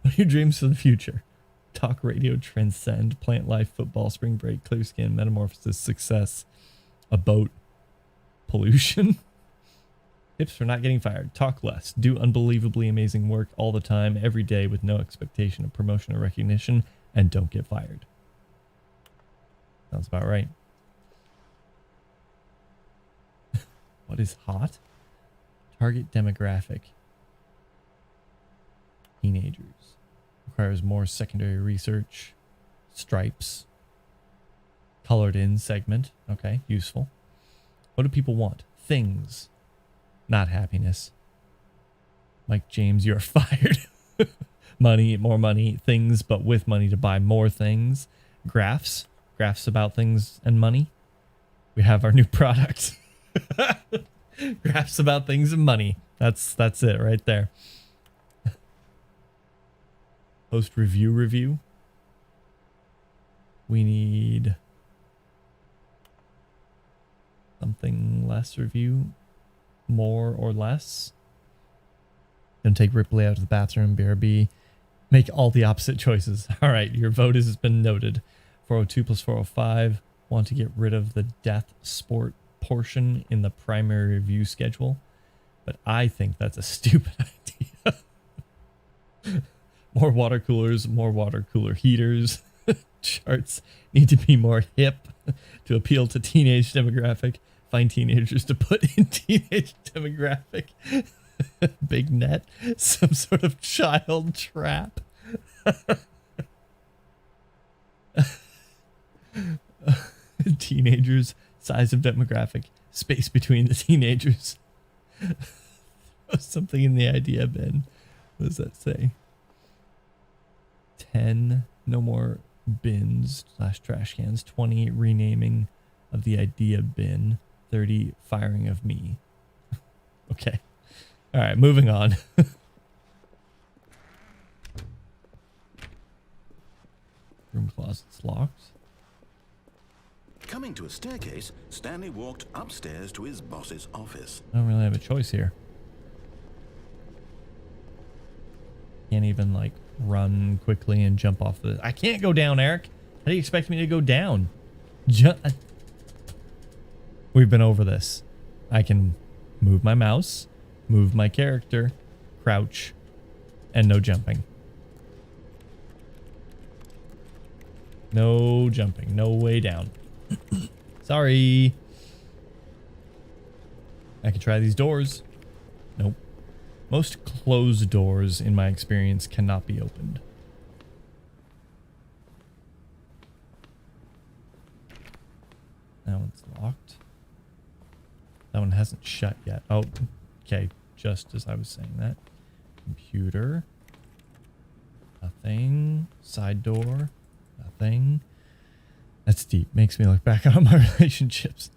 What are your dreams for the future? Talk radio, transcend, plant life, football, spring break, clear skin, metamorphosis, success, a boat, pollution. Tips for not getting fired. Talk less. Do unbelievably amazing work all the time, every day, with no expectation of promotion or recognition, and don't get fired. Sounds about right. What is hot? Target demographic. Teenagers. Requires more secondary research. Stripes. Colored in segment. Okay, useful. What do people want? Things. Not happiness. Mike James, you're fired. Money, more money, things, but with money to buy more things. Graphs. Graphs about things and money. We have our new product. Graphs about things and money. That's it right there. Post review. We need something less review. More or less. Gonna take Ripley out to the bathroom. BRB. Make all the opposite choices. All right, your vote has been noted. 402 plus 405. Want to get rid of the death sport portion in the primary review schedule, but I think that's a stupid idea. More water coolers, more water cooler heaters. Charts need to be more hip to appeal to teenage demographic. Find teenagers to put in teenage demographic. Big net. Some sort of child trap. Teenagers. Size of demographic. Space between the teenagers. Something in the idea bin. What does that say? 10. No more bins / trash cans. 20. Renaming of the idea bin. 30. Firing of me. Okay. All right, moving on. Room closet's locked. Coming to a staircase, Stanley walked upstairs to his boss's office. I don't really have a choice here. Can't even like run quickly and jump off the... I can't go down, Eric. How do you expect me to go down? We've been over this. I can move my mouse, move my character, crouch, and no jumping. No jumping. No way down. Sorry. I can try these doors. Nope. Most closed doors, in my experience, cannot be opened. That one's locked. That one hasn't shut yet. Oh, okay. Just as I was saying that. Computer. Nothing. Side door. Nothing. That's deep. Makes me look back on my relationships.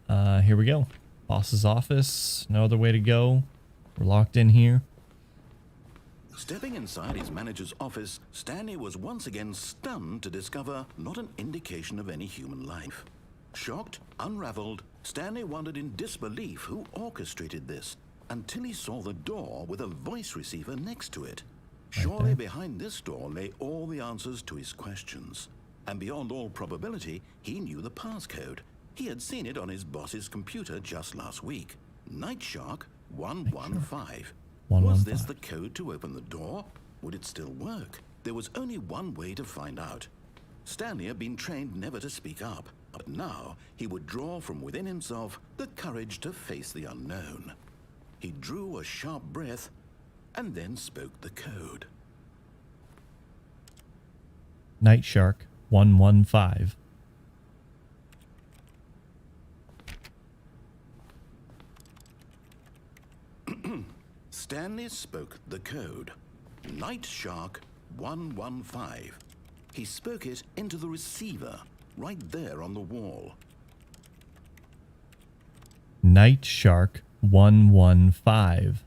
Here we go. Boss's office. No other way to go. We're locked in here. Stepping inside his manager's office, Stanley was once again stunned to discover not an indication of any human life. Shocked, unraveled, Stanley wondered in disbelief who orchestrated this, until he saw the door with a voice receiver next to it. Surely behind this door lay all the answers to his questions. And beyond all probability, he knew the passcode. He had seen it on his boss's computer just last week. Night Shark 115. Was this the code to open the door? Would it still work? There was only one way to find out. Stanley had been trained never to speak up, but now he would draw from within himself the courage to face the unknown. He drew a sharp breath and then spoke the code. Night Shark 115. Stanley spoke the code. Night Shark 115. He spoke it into the receiver, right there on the wall. Night Shark 115.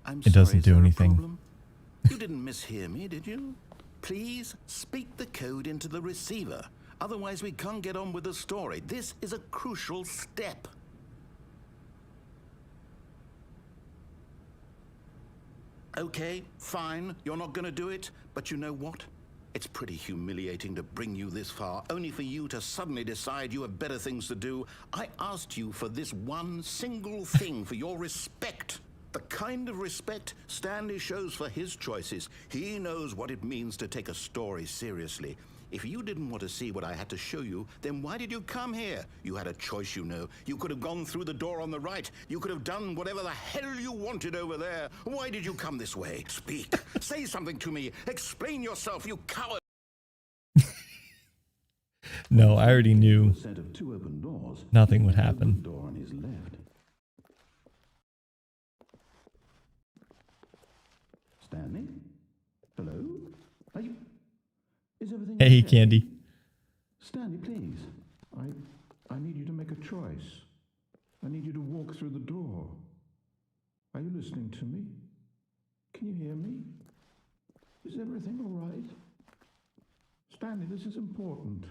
I'm It doesn't sorry, do anything. You didn't mishear me, did you? Please speak the code into the receiver. Otherwise, we can't get on with the story. This is a crucial step. Okay, fine. You're not going to do it. But you know what? It's pretty humiliating to bring you this far, only for you to suddenly decide you have better things to do. I asked you for this one single thing, for your respect. The kind of respect Stanley shows for his choices. He knows what it means to take a story seriously. If you didn't want to see what I had to show you, then why did you come here? You had a choice, you know. You could have gone through the door on the right. You could have done whatever the hell you wanted over there. Why did you come this way? Speak. Say something to me. Explain yourself, you coward. No, I already knew A set of two open doors. nothing would happen. Door on his left. Stanley? Hello? Are you... Is everything Hey, okay? Candy. Stanley, please. I need you to make a choice. I need you to walk through the door. Are you listening to me? Can you hear me? Is everything all right? Stanley, this is important.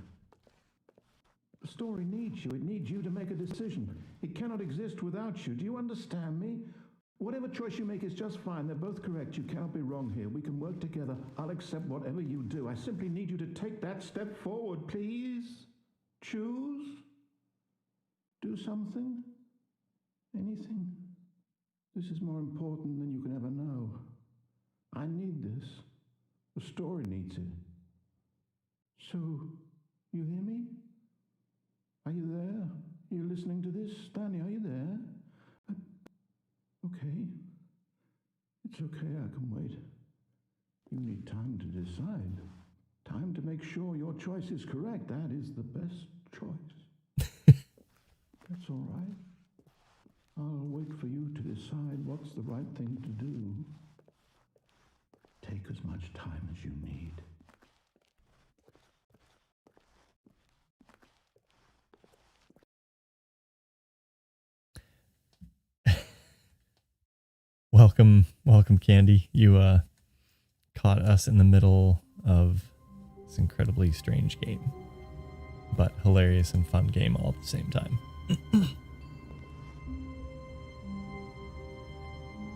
The story needs you. It needs you to make a decision. It cannot exist without you. Do you understand me? Whatever choice you make is just fine. They're both correct. You cannot be wrong here. We can work together. I'll accept whatever you do. I simply need you to take that step forward, please. Choose. Do something. Anything. This is more important than you can ever know. I need this. The story needs it. So, you hear me? Are you there? Are you listening to this? Stanley, are you there? Okay. It's okay, I can wait. You need time to decide. Time to make sure your choice is correct. That is the best choice. That's all right. I'll wait for you to decide what's the right thing to do. Take as much time as you need. Welcome, Candy. You caught us in the middle of this incredibly strange game, but hilarious and fun game all at the same time.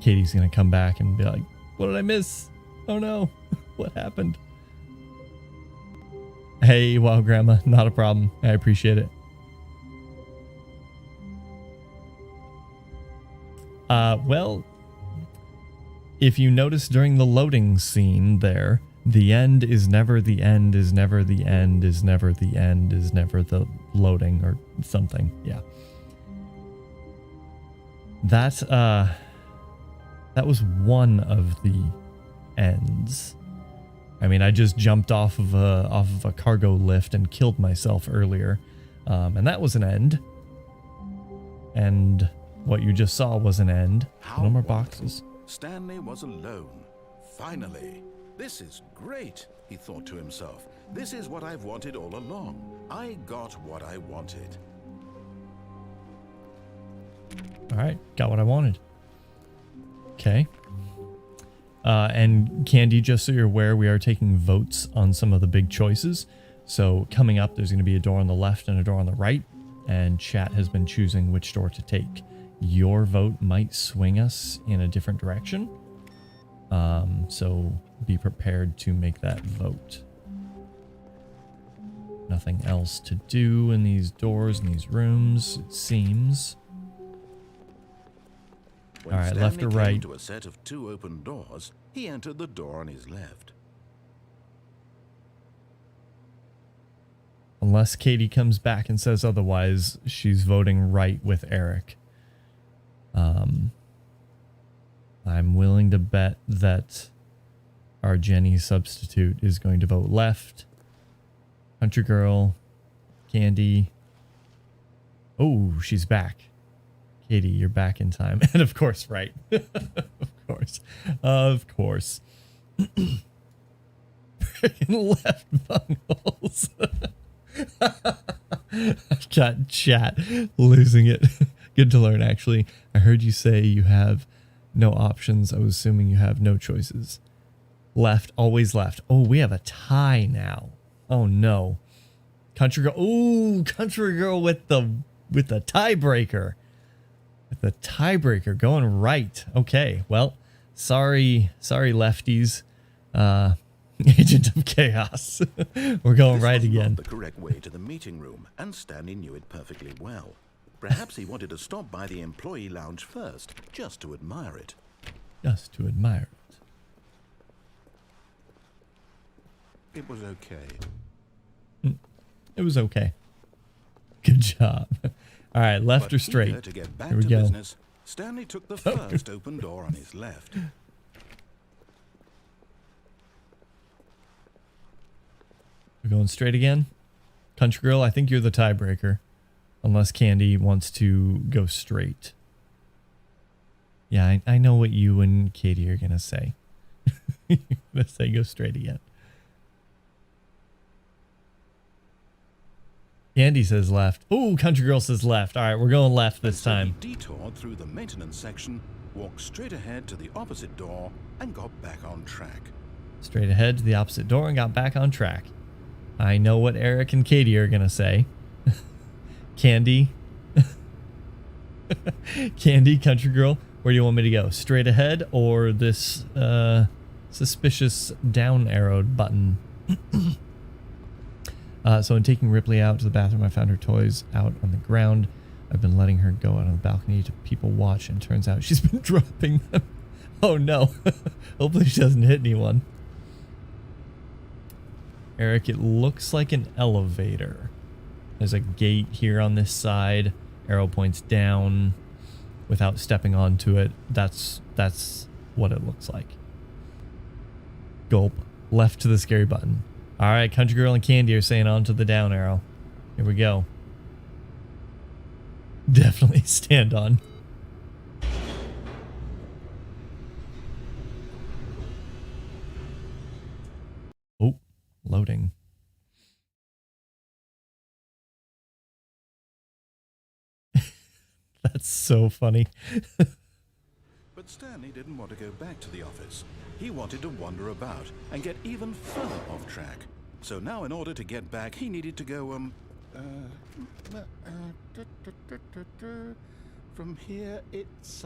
Katie's gonna come back and be like, "What did I miss? Oh no, what happened?" Hey, wow, Grandma, not a problem. I appreciate it. Well, if you notice during the loading scene there, the end is never the end is never the end is never the end is never the loading or something. Yeah. That was one of the ends. I mean, I just jumped off of a cargo lift and killed myself earlier. And that was an end. And what you just saw was an end. No more boxes. Stanley was alone. Finally. This is great, he thought to himself. This is what I've wanted all along. I got what I wanted. All right, got what I wanted. Okay. And Candy, just so you're aware, we are taking votes on some of the big choices. So coming up, there's going to be a door on the left and a door on the right. And chat has been choosing which door to take. Your vote might swing us in a different direction. So be prepared to make that vote. Nothing else to do in these doors, in these rooms, it seems. When all right, Stanley left or came right? to a set of two open doors, he entered the door on his left. Unless Katie comes back and says otherwise, she's voting right with Eric. I'm willing to bet that our Jenny substitute is going to vote left. Country Girl, Candy. Oh, she's back. Katie, you're back in time. And of course, right. Of course. Freaking left bungles. I've got chat losing it. Good to learn, actually. I heard you say you have no options. I was assuming you have no choices. Left, always left. Oh, we have a tie now. Oh no. Country girl. Ooh, country girl with the tiebreaker. With the tiebreaker going right. Okay, well, sorry lefties. Agent of Chaos. We're going right again. Not the correct way to the meeting room, and Stanley knew it perfectly well. Perhaps he wanted to stop by the employee lounge first, just to admire it. Just to admire it. It was okay. It was okay. Good job. All right, left or straight? To get back Here we to go. business, Stanley took the first open door on his left. We're going straight again. Country girl, I think you're the tiebreaker. Unless Candy wants to go straight. Yeah, I know what you and Katie are going to say. You're going to say go straight again. Candy says left. Oh, country girl says left. All right, we're going left this time. He detoured through the maintenance section, walked straight ahead to the opposite door, and got back on track. Straight ahead to the opposite door and got back on track. I know what Eric and Katie are going to say. Candy. Candy, country girl, where do you want me to go? Straight ahead or this suspicious down arrowed button? So in taking Ripley out to the bathroom, I found her toys out on the ground. I've been letting her go out on the balcony to people watch, and it turns out she's been dropping them. Oh no. Hopefully she doesn't hit anyone. Eric, it looks like an elevator. There's a gate here on this side. Arrow points down without stepping onto it. That's what it looks like. Gulp. Left to the scary button. All right, country girl and Candy are saying on to the down arrow. Here we go. Definitely stand on. Oh, loading. That's so funny. But Stanley didn't want to go back to the office. He wanted to wander about and get even further off track. So now in order to get back, he needed to go, from here it's,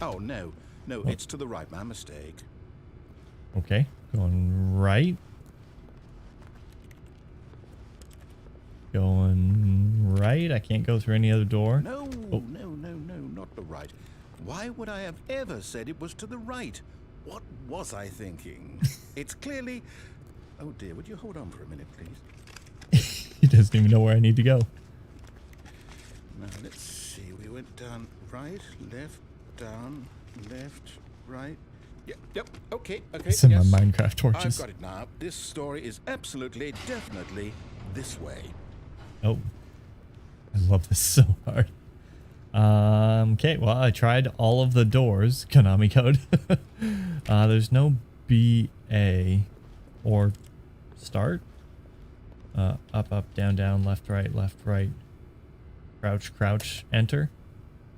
oh, no, it's to the right, my mistake. Okay, going right. Going right. I can't go through any other door. No, no, not the right. Why would I have ever said it was to the right? What was I thinking? It's clearly... Oh dear, would you hold on for a minute, please? He doesn't even know where I need to go. Now, let's see. We went down right, left, down, left, right. Yep, okay, Some yes. of my Minecraft torches. I've got it now. This story is absolutely, definitely this way. Oh, I love this so hard. Okay, well, I tried all of the doors. Konami code. There's no BA or start. Up, down, left, right, crouch, enter.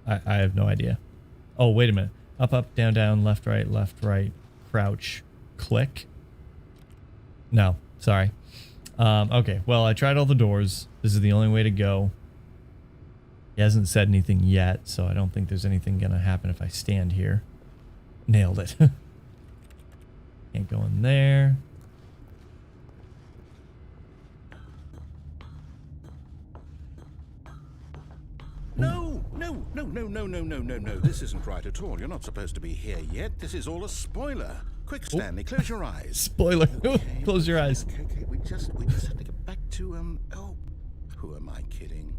I have no idea. Oh, wait a minute. Up, down, left, right, crouch, click. No, sorry. Okay, well, I tried all the doors. This is the only way to go. He hasn't said anything yet, so I don't think there's anything gonna happen if I stand here. Nailed it. Can't go in there. No. This isn't right at all. You're not supposed to be here yet. This is all a spoiler. Quick, Stanley, close your eyes. Spoiler. Okay, Close your eyes. Okay. We just have to get back to, oh, who am I kidding?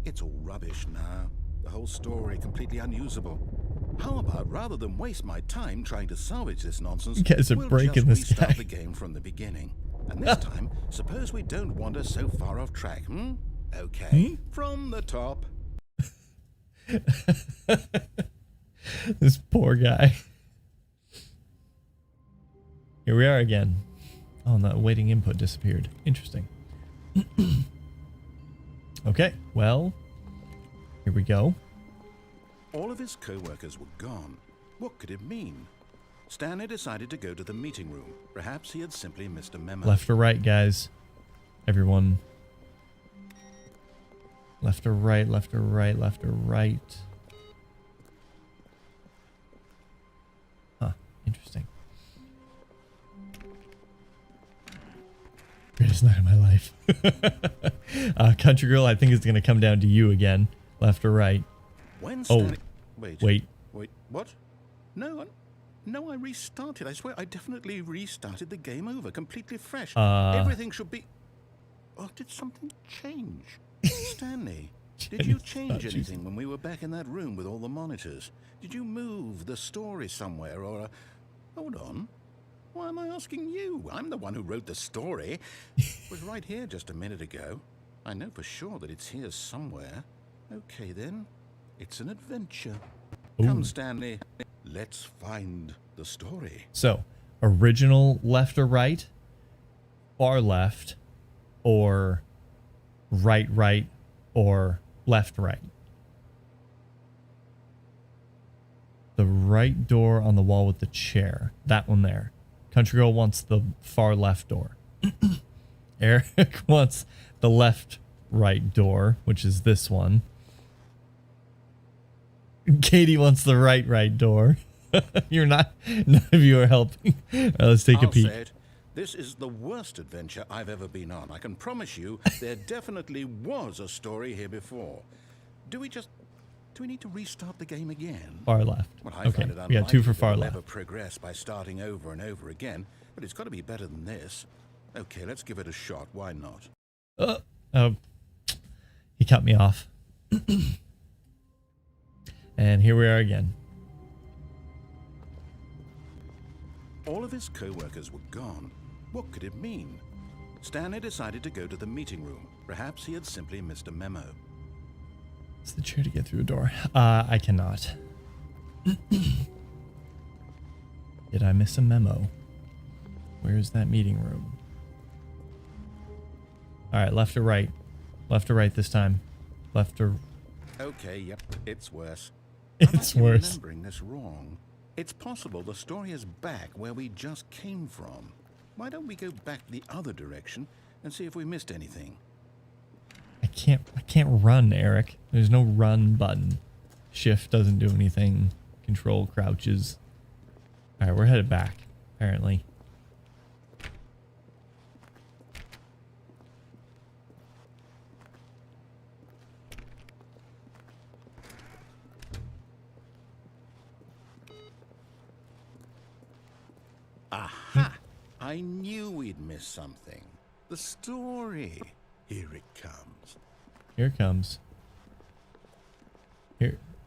It's all rubbish now. The whole story completely unusable. How about rather than waste my time trying to salvage this nonsense, You guys are we'll breaking just this restart guy. the game from the beginning. And this time, suppose we don't wander so far off track, hmm? Okay, from the top. This poor guy. Here we are again. Oh, and that waiting input disappeared. Interesting. Okay, well, here we go. All of his co-workers were gone. What could it mean? Stanley decided to go to the meeting room. Perhaps he had simply missed a memo. Left or right, guys? Everyone. Left or right, left or right, left or right. Huh, interesting. Greatest night of my life. Country Girl, I think it's going to come down to you again. Left or right? When Stanley... Wait. Wait, what? No, I restarted. I swear I definitely restarted the game over, completely fresh. Everything should be... Oh, did something change? Stanley, did you change anything when we were back in that room with all the monitors? Did you move the story somewhere or... Hold on. Why am I asking you? I'm the one who wrote the story. It was right here just a minute ago. I know for sure that it's here somewhere. Okay, then. It's an adventure. Ooh. Come, Stanley. Let's find the story. So, original left or right, far left, or right, or left, right. The right door on the wall with the chair. That one there. Country Girl wants the far left door. Eric wants the left right door, which is this one. Katie wants the right door. You're not, none of you are helping. Let's take a peek. Say it. This is the worst adventure I've ever been on. I can promise you there definitely was a story here before. Do we need to restart the game again? Far left. Well, I Okay, find it we got 2 for unlikely far that we'll left. ever progress by starting over and over again, but it's got to be better than this. Okay, let's give it a shot. Why not? Oh, he cut me off. And here we are again. All of his co-workers were gone. What could it mean? Stanley decided to go to the meeting room. Perhaps he had simply missed a memo. It's the chair to get through a door. I cannot. Did I miss a memo? Where's that meeting room? All right, left or right? Left or right this time? Left or... Okay, yep, it's worse. It's I might be worse. remembering this wrong. It's possible the story is back where we just came from. Why don't we go back the other direction and see if we missed anything? I can't run, Eric. There's no run button. Shift doesn't do anything. Control crouches. All right, we're headed back, apparently. Aha! I knew we'd missed something. The story. Here it comes. Here it comes.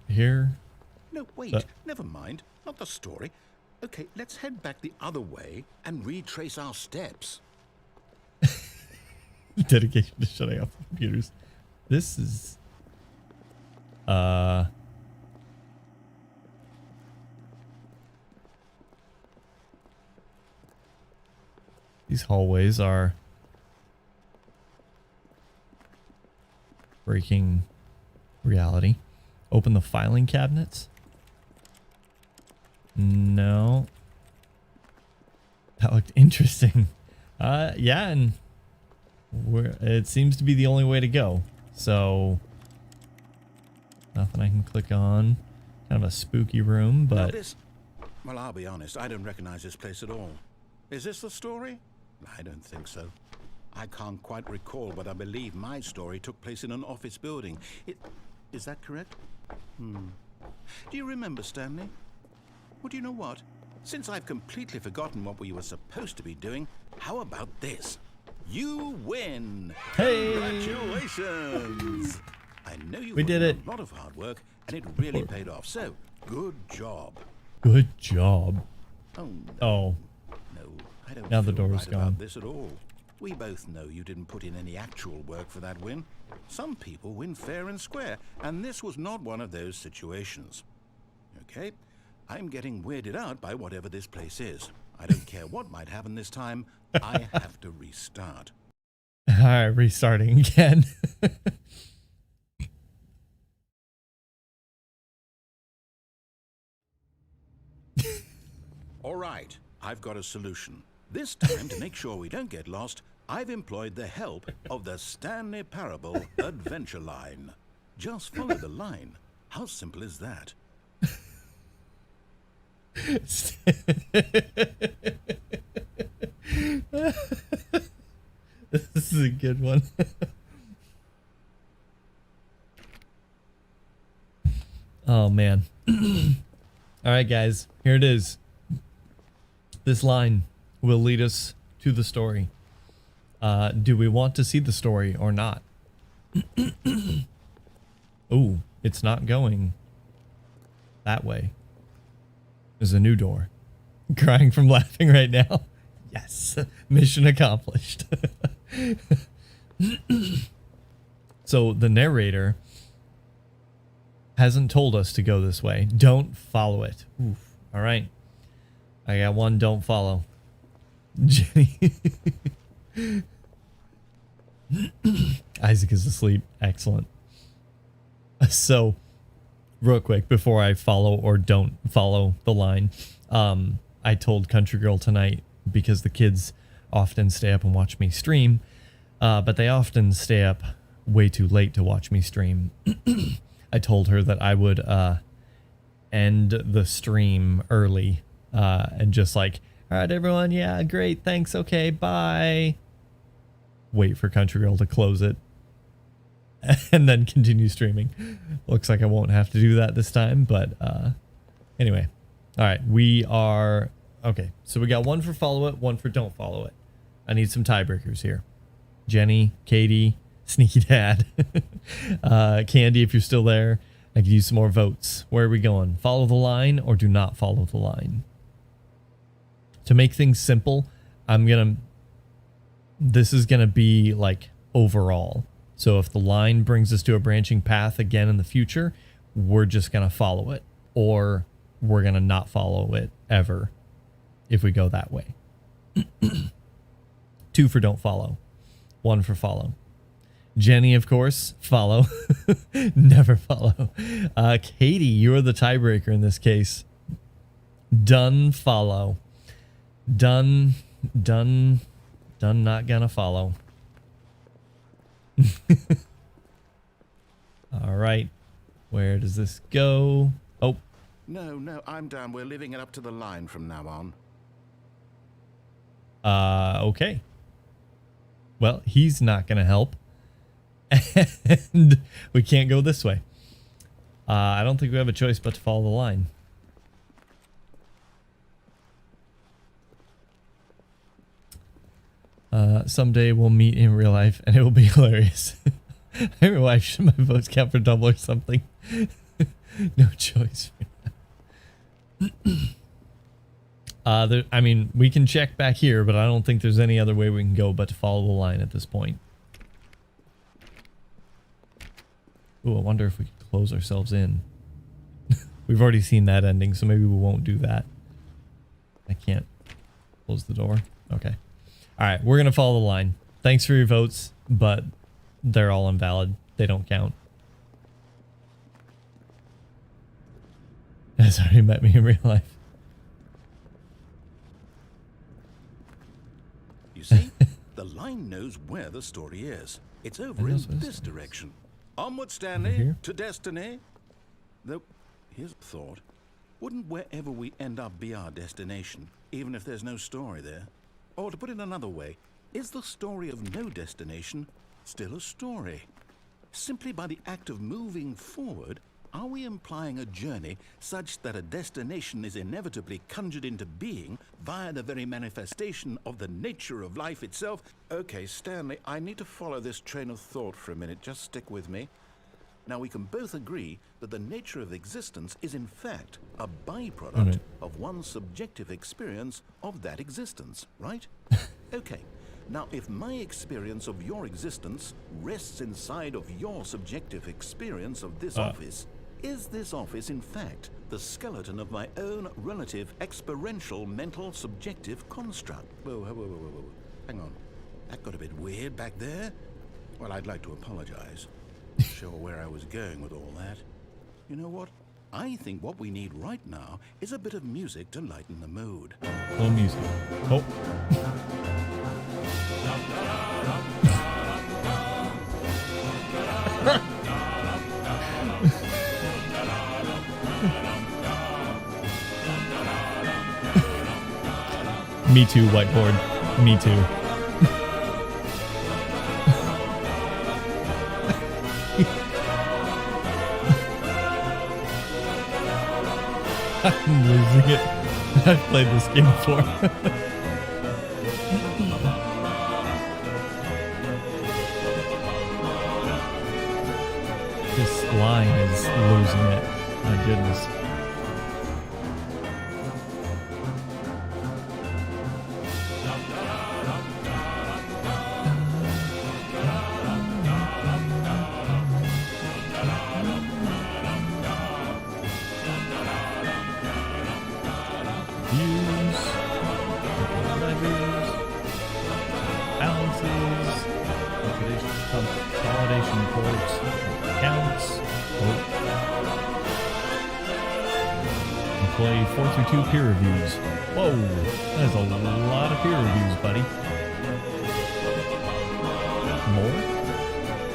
Here. No, wait. Never mind. Not the story. Okay, let's head back the other way and retrace our steps. Dedication to shutting off the computers. This is... These hallways are breaking reality. Open the filing cabinets. No. That looked interesting. Yeah, and it seems to be the only way to go. So nothing I can click on. Kind of a spooky room, but Well, I'll be honest, I don't recognize this place at all. Is this the story? I don't think so. I can't quite recall, but I believe my story took place in an office building. Is that correct? Do you remember, Stanley? Well, do you know what? Since I've completely forgotten what we were supposed to be doing, how about this? You win! Hey! Congratulations! I know you We did it. A lot of hard work, and it really paid off. So, good job. Good job. Oh, no. Oh, No, I don't Now the feel door's right gone. about this at all. We both know you didn't put in any actual work for that win. Some people win fair and square, and this was not one of those situations. Okay, I'm getting weirded out by whatever this place is. I don't care what might happen this time. I have to restart. all right, restarting again. All right, I've got a solution. This time, to make sure we don't get lost, I've employed the help of the Stanley Parable Adventure Line. Just follow the line. How simple is that? This is a good one. Oh man. All right, guys, here it is. This line will lead us to the story. Do we want to see the story or not? Ooh, it's not going that way. There's a new door. Crying from laughing right now. Yes, mission accomplished. So the narrator hasn't told us to go this way. Don't follow it. Oof. All right. I got one don't follow. Jenny. Isaac is asleep. Excellent. So, real quick, before I follow or don't follow the line, I told Country Girl tonight, because the kids often stay up and watch me stream, but they often stay up way too late to watch me stream. I told her that I would end the stream early and just like, all right, everyone, yeah, great, thanks, okay, bye. Wait for Country Girl to close it and then continue streaming. Looks like I won't have to do that this time, but anyway. All right, we are... Okay, so we got one for follow it, one for don't follow it. I need some tiebreakers here. Jenny, Katie, Sneaky Dad, Candy, if you're still there, I could use some more votes. Where are we going? Follow the line or do not follow the line? To make things simple, this is gonna be like overall. So if the line brings us to a branching path again in the future, we're just gonna follow it, or we're gonna not follow it ever if we go that way. 2 for don't follow, 1 for follow. Jenny, of course, follow. Never follow. Katie, you're the tiebreaker in this case. Done follow. Done not gonna follow. All right. Where does this go? Oh. No, I'm down. We're leaving it up to the line from now on. Okay. Well, he's not gonna help. And we can't go this way. I don't think we have a choice but to follow the line. Someday we'll meet in real life and it will be hilarious. I don't know why should my votes count for double or something. No choice. I mean, we can check back here, but I don't think there's any other way we can go but to follow the line at this point. Ooh, I wonder if we can close ourselves in. We've already seen that ending, so maybe we won't do that. I can't close the door. Okay. All right, we're going to follow the line. Thanks for your votes, but they're all invalid. They don't count. That's already met me in real life. You see, the line knows where the story is. It's over in this direction. Onward, Stanley, to destiny. Though, here's a thought. Wouldn't wherever we end up be our destination, even if there's no story there? Or to put it another way, is the story of no destination still a story? Simply by the act of moving forward, are we implying a journey such that a destination is inevitably conjured into being via the very manifestation of the nature of life itself? Okay, Stanley, I need to follow this train of thought for a minute. Just stick with me. Now, we can both agree that the nature of existence is in fact a byproduct of one's subjective experience of that existence, right? Okay. Now, if my experience of your existence rests inside of your subjective experience of this office, is this office, in fact, the skeleton of my own relative experiential mental subjective construct? Whoa. Hang on. That got a bit weird back there. Well, I'd like to apologize. Not sure where I was going with all that. You know what? I think what we need right now is a bit of music to lighten the mood. Little music. Oh. Me too, whiteboard. Me too. I'm losing it. I've played this game before. This line is losing it. My goodness. Consolidation reports, counts. Employee 4 through 2 peer reviews. Whoa, that is a lot of peer reviews, buddy. More?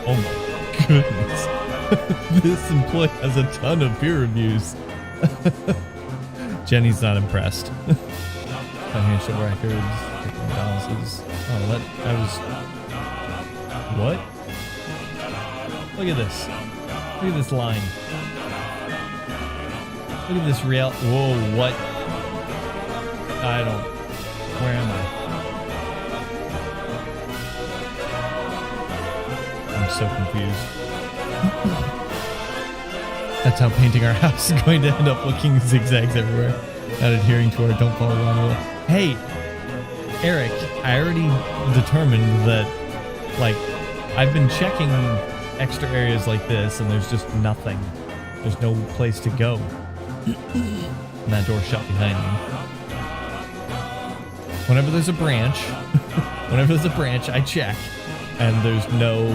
Oh my goodness. This employee has a ton of peer reviews. Jenny's not impressed. Financial records, balances. Oh, I was... What? Look at this. Look at this line. Look at this real... Whoa, what? I don't... Where am I? I'm so confused. That's how painting our house is going to end up looking zigzags everywhere. Not adhering to our don't follow wrong rule. Hey, Eric, I already determined that, like, I've been checking extra areas like this, and there's just nothing. There's no place to go. And that door shut behind me. Whenever there's a branch, I check, and there's no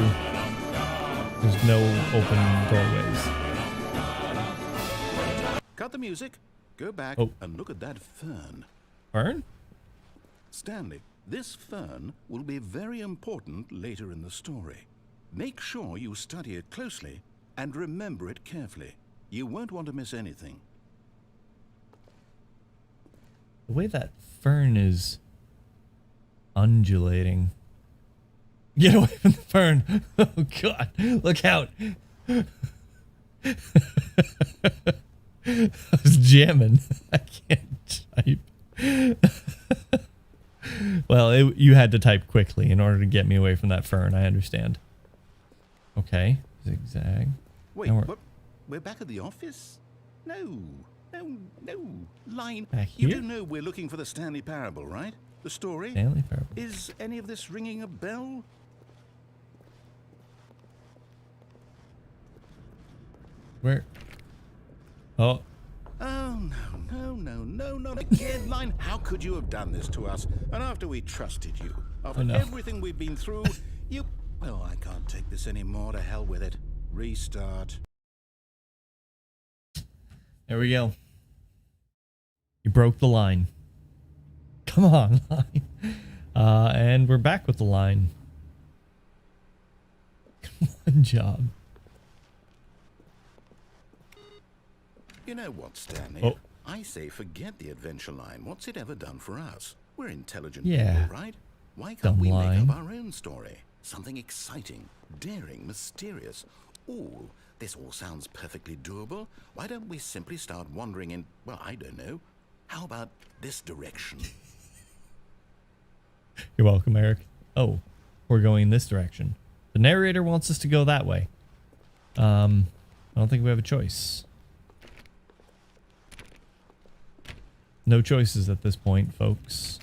open doorways. Cut the music. Go back and look at that fern. Fern? Stanley, this fern will be very important later in the story. Make sure you study it closely and remember it carefully. You won't want to miss anything. The way that fern is undulating. Get away from the fern. Oh God, look out. I was jamming. I can't type. Well, you had to type quickly in order to get me away from that fern. I understand. Okay, zigzag. Wait, we're back at the office? No. Line. Back here? You do know we're looking for the Stanley Parable, right? The story? Stanley Parable. Is any of this ringing a bell? Where? Oh. Oh, no, not again, Line. How could you have done this to us? And after we trusted you, after everything we've been through, you... Well, I can't take this anymore. To hell with it. Restart. There we go. You broke the line. Come on, line. And we're back with the line. Good job. You know what, Stanley? Oh. I say forget the adventure line. What's it ever done for us? We're intelligent Yeah. people, right? Why can't Dumb we line. make up our own story? Something exciting, daring, mysterious. Ooh, this all sounds perfectly doable. Why don't we simply start wandering in, well, I don't know. How about this direction? You're welcome, Eric. Oh, we're going this direction. The narrator wants us to go that way. I don't think we have a choice. No choices at this point, folks.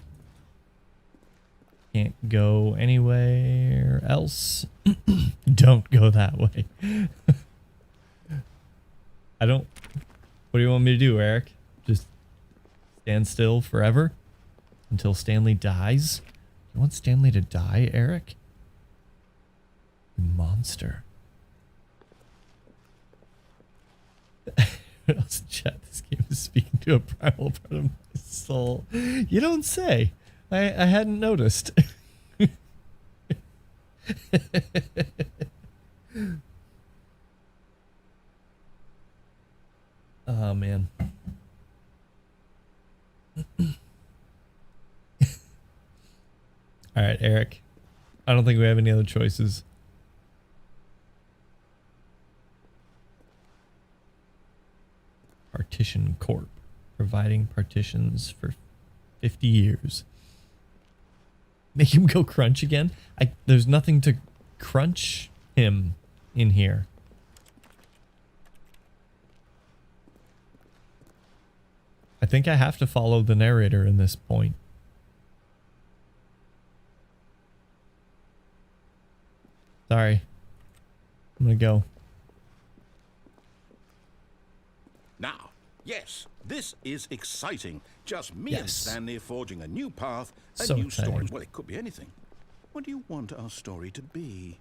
Can't go anywhere else. Don't go that way. I don't... What do you want me to do, Eric? Just stand still forever? Until Stanley dies? You want Stanley to die, Eric? You monster. What else in chat? This game is speaking to a primal part of my soul. You don't say. I hadn't noticed. Oh man. All right, Eric. I don't think we have any other choices. Partition Corp, providing partitions for 50 years. Make him go crunch again? There's nothing to crunch him in here. I think I have to follow the narrator in this point. Sorry. I'm gonna go. Now, yes, this is exciting. Just me and Yes. Stanley forging a new path, a So new story. exciting. Well, it could be anything. What do you want our story to be?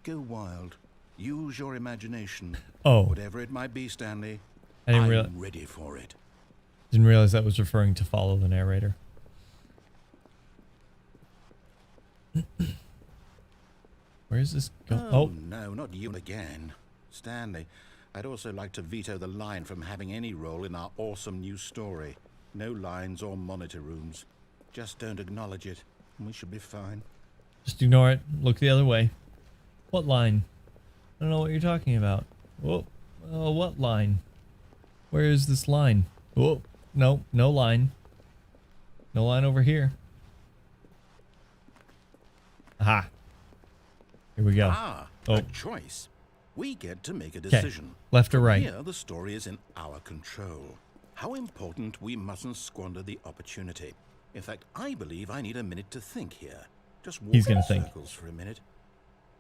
Go wild. Use your imagination. Oh. Whatever it might be, Stanley. I didn't I'm ready for it. Didn't realize that was referring to follow the narrator. Where is this going? Oh, Oh, no, not you again. Stanley, I'd also like to veto the line from having any role in our awesome new story. No lines or monitor rooms. Just don't acknowledge it, and we should be fine. just ignore it. Look the other way. What line? I don't know what you're talking about. Whoa. Oh, what line? Where is this line? Oh, no, no line. No line over here. Aha. Here we go. Ah, Oh. a choice. We get to make a decision. Left or From right? Here, the story is in our control. How important we mustn't squander the opportunity. In fact, I believe I need a minute to think here. Just walk He's gonna in think. circles for a minute.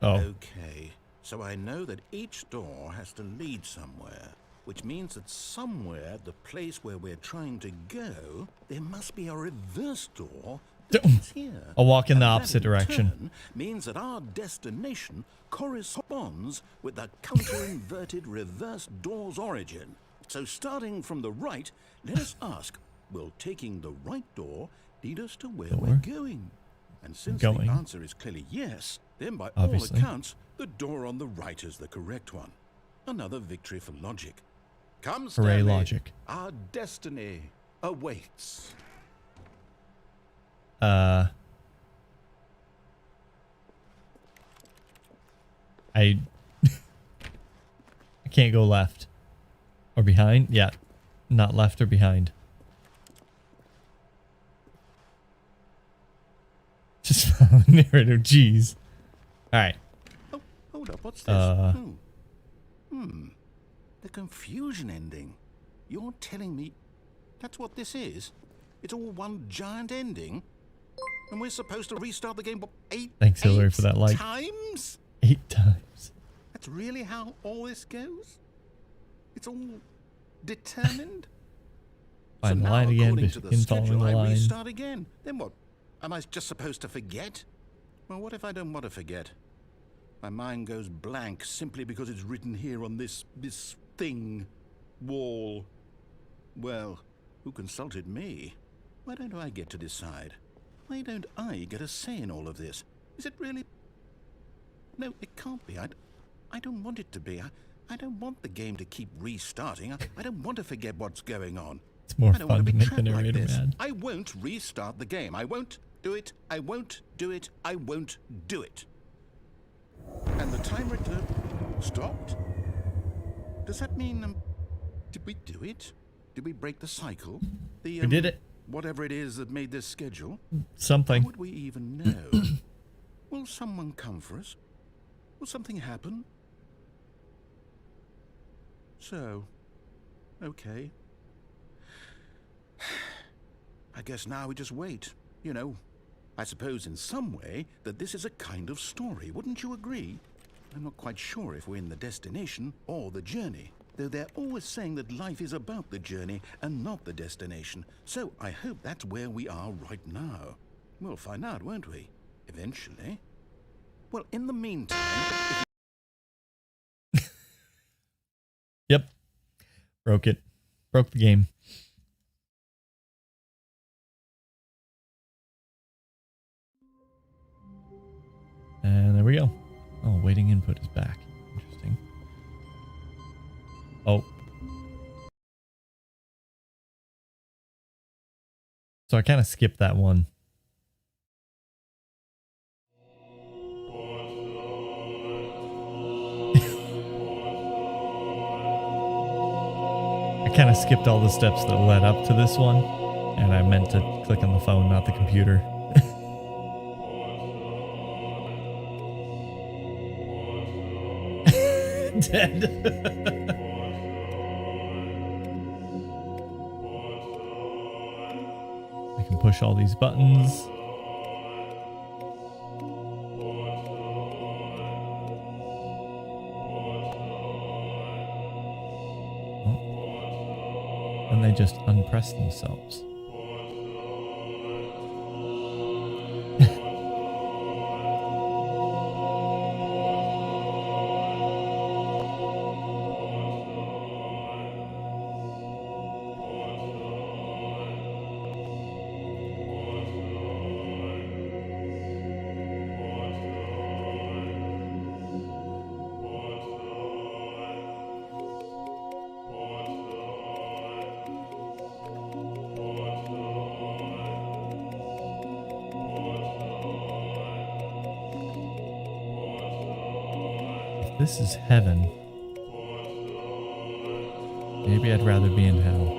Oh, Okay, so I know that each door has to lead somewhere, which means that somewhere, the place where we're trying to go, there must be a reverse door that Don't- leads here. I'll walk in the And that opposite direction. turn means that our destination corresponds with the counter-inverted reverse door's origin. So starting from the right, let us ask, will taking the right door lead us to where we're going? And since Going. the answer is clearly yes, then by Obviously. all accounts, the door on the right is the correct one. Another victory for logic. Come, Hooray, Stanley. logic. Our destiny awaits. I can't go left or behind. Yeah, not left or behind. Just follow the narrative. Jeez. All right. Oh, hold up, what's this? The confusion ending. You're telling me that's what this is? It's all one giant ending? And we're supposed to restart the game, what, Thanks, Hillary, for that like. times? 8 times. That's really how all this goes? It's all determined? Find the now, line again. according to the Begin following schedule, the I line. restart again. Then what? Am I just supposed to forget? Well, what if I don't want to forget? My mind goes blank simply because it's written here on this thing, wall. Well, who consulted me? Why don't I get to decide? Why don't I get a say in all of this? Is it really? No, it can't be. I don't want it to be. I don't want the game to keep restarting. I don't want to forget what's going on. It's more I don't want fun to to be make the trapped like narrator this. mad. I won't restart the game. I won't do it. I won't do it. I won't do it. And the timer stopped? Does that mean, did we do it? Did we break the cycle? We did it. Whatever it is that made this schedule. Something. How would we even know? Will someone come for us? Will something happen? So, okay. I guess now we just wait. You know, I suppose in some way that this is a kind of story. Wouldn't you agree? I'm not quite sure if we're in the destination or the journey, though they're always saying that life is about the journey and not the destination. So I hope that's where we are right now. We'll find out, won't we? Eventually. Well, in the meantime, if Yep. Broke it. Broke the game. And there we go. Oh, waiting input is back. Interesting. Oh. So I kind of skipped that one. I kind of skipped all the steps that led up to this one. And I meant to click on the phone, not the computer. Dead. I can push all these buttons. Oh. And they just unpress themselves. This is heaven. Maybe I'd rather be in hell.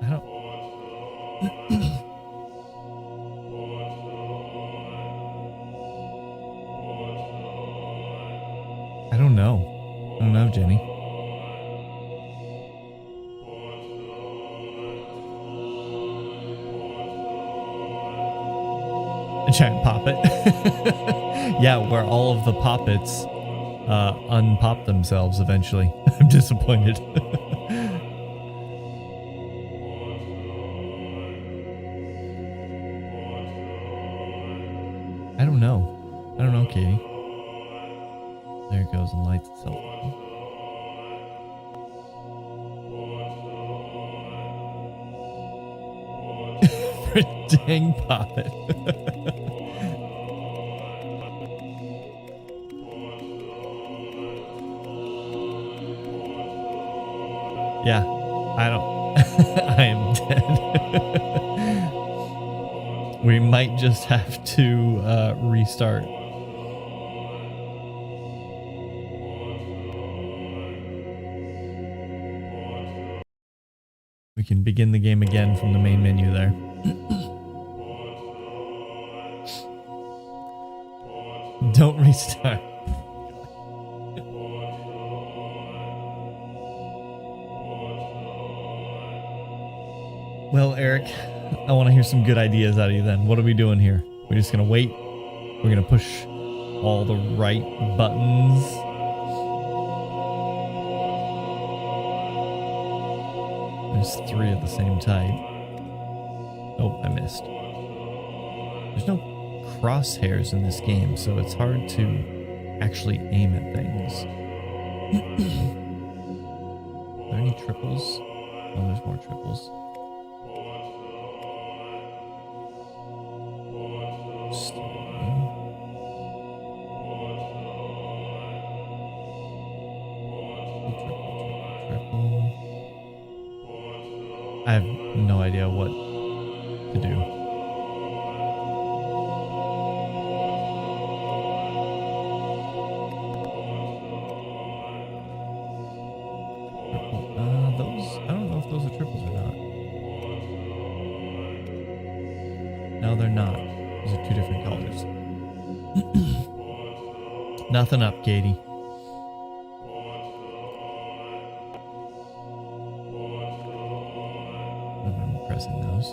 I don't... I don't know. I don't know, Jenny. A giant poppet. Yeah, where all of the poppets unpop themselves eventually. I'm disappointed. I don't know. I don't know, Katie. There it goes and lights itself up. For a dang poppet. Yeah, I don't... I am dead. We might just have to restart. We can begin the game again from the main menu there. Don't restart. Well, Eric, I want to hear some good ideas out of you then. What are we doing here? We're just going to wait. We're going to push all the right buttons. There's 3 of the same type. Oh, I missed. There's no crosshairs in this game, so it's hard to actually aim at things. Are there any triples? Oh, there's more triples. I have no idea what to do. Those, I don't know if those are triples or not. No, they're not. Those are 2 different colors. Nothing up, Katie. I'm pressing those.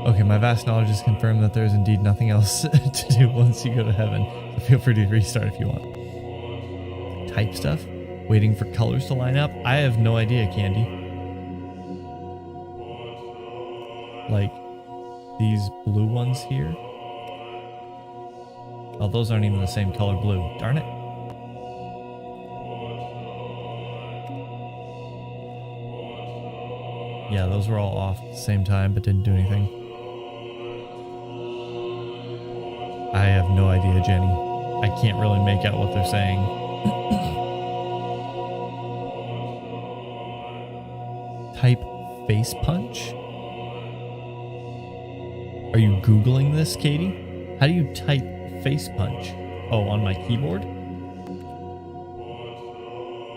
Okay, my vast knowledge has confirmed that there is indeed nothing else to do once you go to heaven. So feel free to restart if you want. Type stuff? Waiting for colors to line up? I have no idea, Candy. Like, these blue ones here? Oh, those aren't even the same color blue. Darn it. Yeah, those were all off at the same time, but didn't do anything. I have no idea, Jenny. I can't really make out what they're saying. Type face punch? Are you Googling this, Katie? How do you type face punch? Oh, on my keyboard?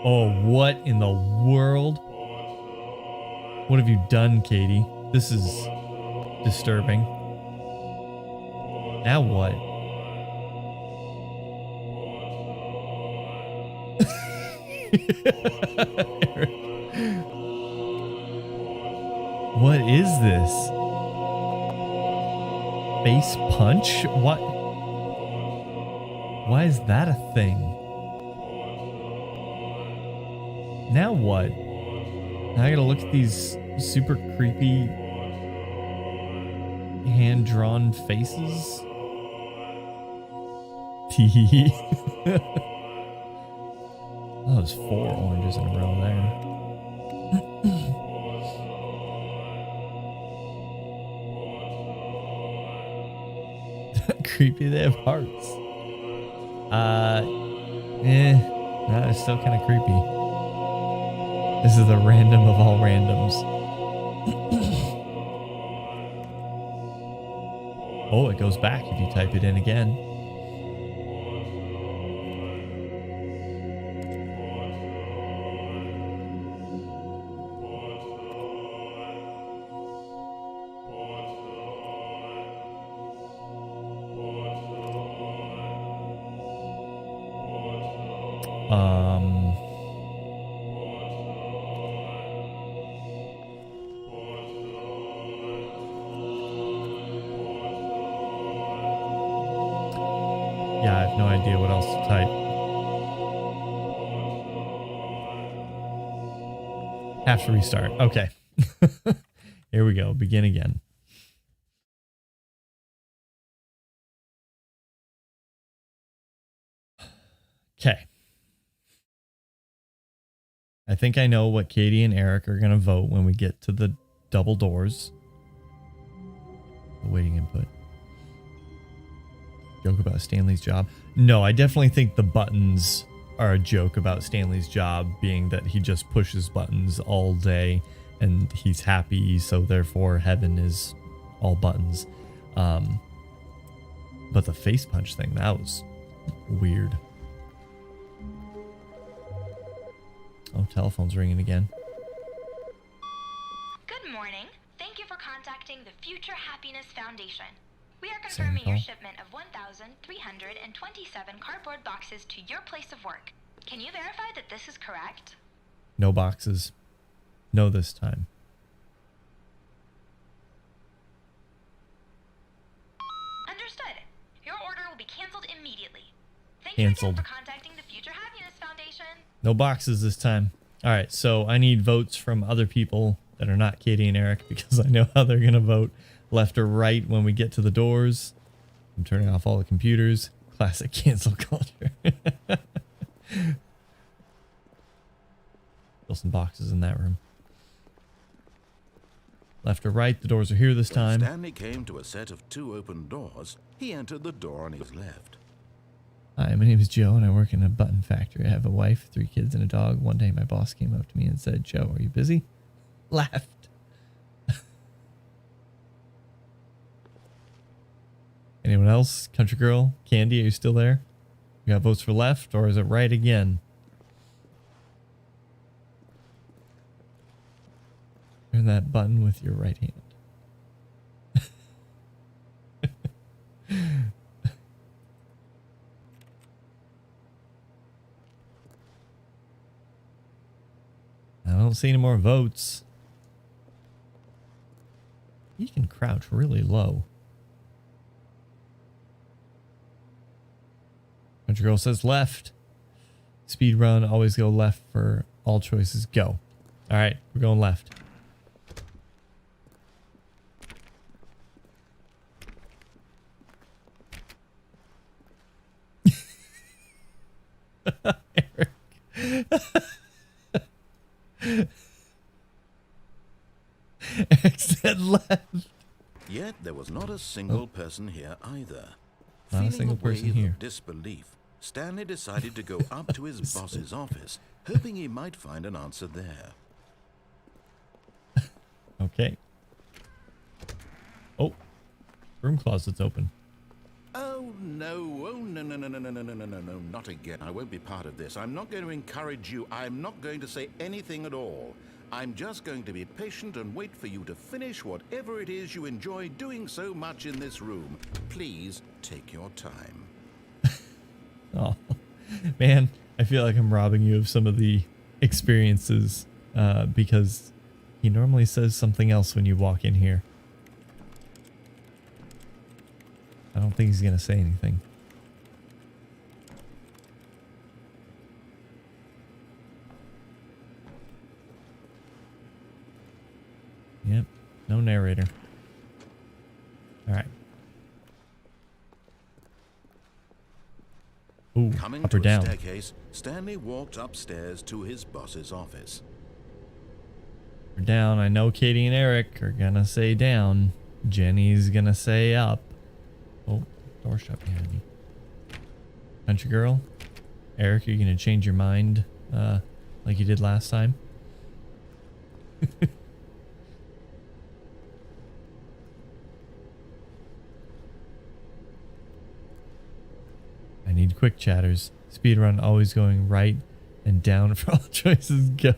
Oh, what in the world? What have you done, Katie? This is disturbing. Now what? Eric. What is this? Face punch? What? Why is that a thing? Now what? Now I gotta look at these super creepy hand-drawn faces. Tee. Oh, there's 4 oranges in a row there. Creepy, they have hearts. No, it's still kind of creepy. This is the random of all randoms. Oh, it goes back if you type it in again. Yeah, I have no idea what else to type. Have to restart. Okay. Here we go. Begin again. Okay. I think I know what Katie and Eric are going to vote when we get to the double doors. Awaiting input. Joke about Stanley's job. No, I definitely think the buttons are a joke about Stanley's job, being that he just pushes buttons all day and he's happy, so therefore heaven is all buttons. But the face punch thing, that was weird. Oh, telephone's ringing again. Good morning. Thank you for contacting the Future Happiness Foundation. We are confirming your shipment of 1,327 cardboard boxes to your place of work. Can you verify that this is correct? No boxes. No this time. Understood. Your order will be canceled immediately. Thank you again for contacting the Future Happiness Foundation. No boxes this time. All right, so I need votes from other people that are not Katie and Eric because I know how they're going to vote. Left or right when we get to the doors. I'm turning off all the computers. Classic cancel culture. Still some boxes in that room. Left or right, the doors are here this time. When Stanley came to a set of 2 open doors, he entered the door on his left. Hi, my name is Joe and I work in a button factory. I have a wife, 3 kids, and a dog. One day my boss came up to me and said, "Joe, are you busy?" Laughed. Anyone else? Country girl? Candy, are you still there? You got votes for left, or is it right again? Turn that button with your right hand. I don't see any more votes. He can crouch really low. Country Girl says left. Speed run, always go left for all choices. Go. All right, we're going left. Eric. Eric said left. Yet there was not a single person here either. Not a Feeling single a person wave here. of disbelief, Stanley decided to go up to his boss's office, hoping he might find an answer there. Okay. Oh, room closet's open. Oh no, no, not again. I won't be part of this. I'm not going to encourage you. I'm not going to say anything at all. I'm just going to be patient and wait for you to finish whatever it is you enjoy doing so much in this room. Please take your time. Oh, man, I feel like I'm robbing you of some of the experiences because he normally says something else when you walk in here. I don't think he's going to say anything. Yep, no narrator. All right. Ooh, Coming up to or a down? staircase, Stanley walked upstairs to his boss's office. Or down. I know Katie and Eric are going to say down. Jenny's going to say up. Oh, door shut behind me. Country Girl? Eric, are you going to change your mind like you did last time? I need quick chatters. Speedrun always going right and down for all choices. Go.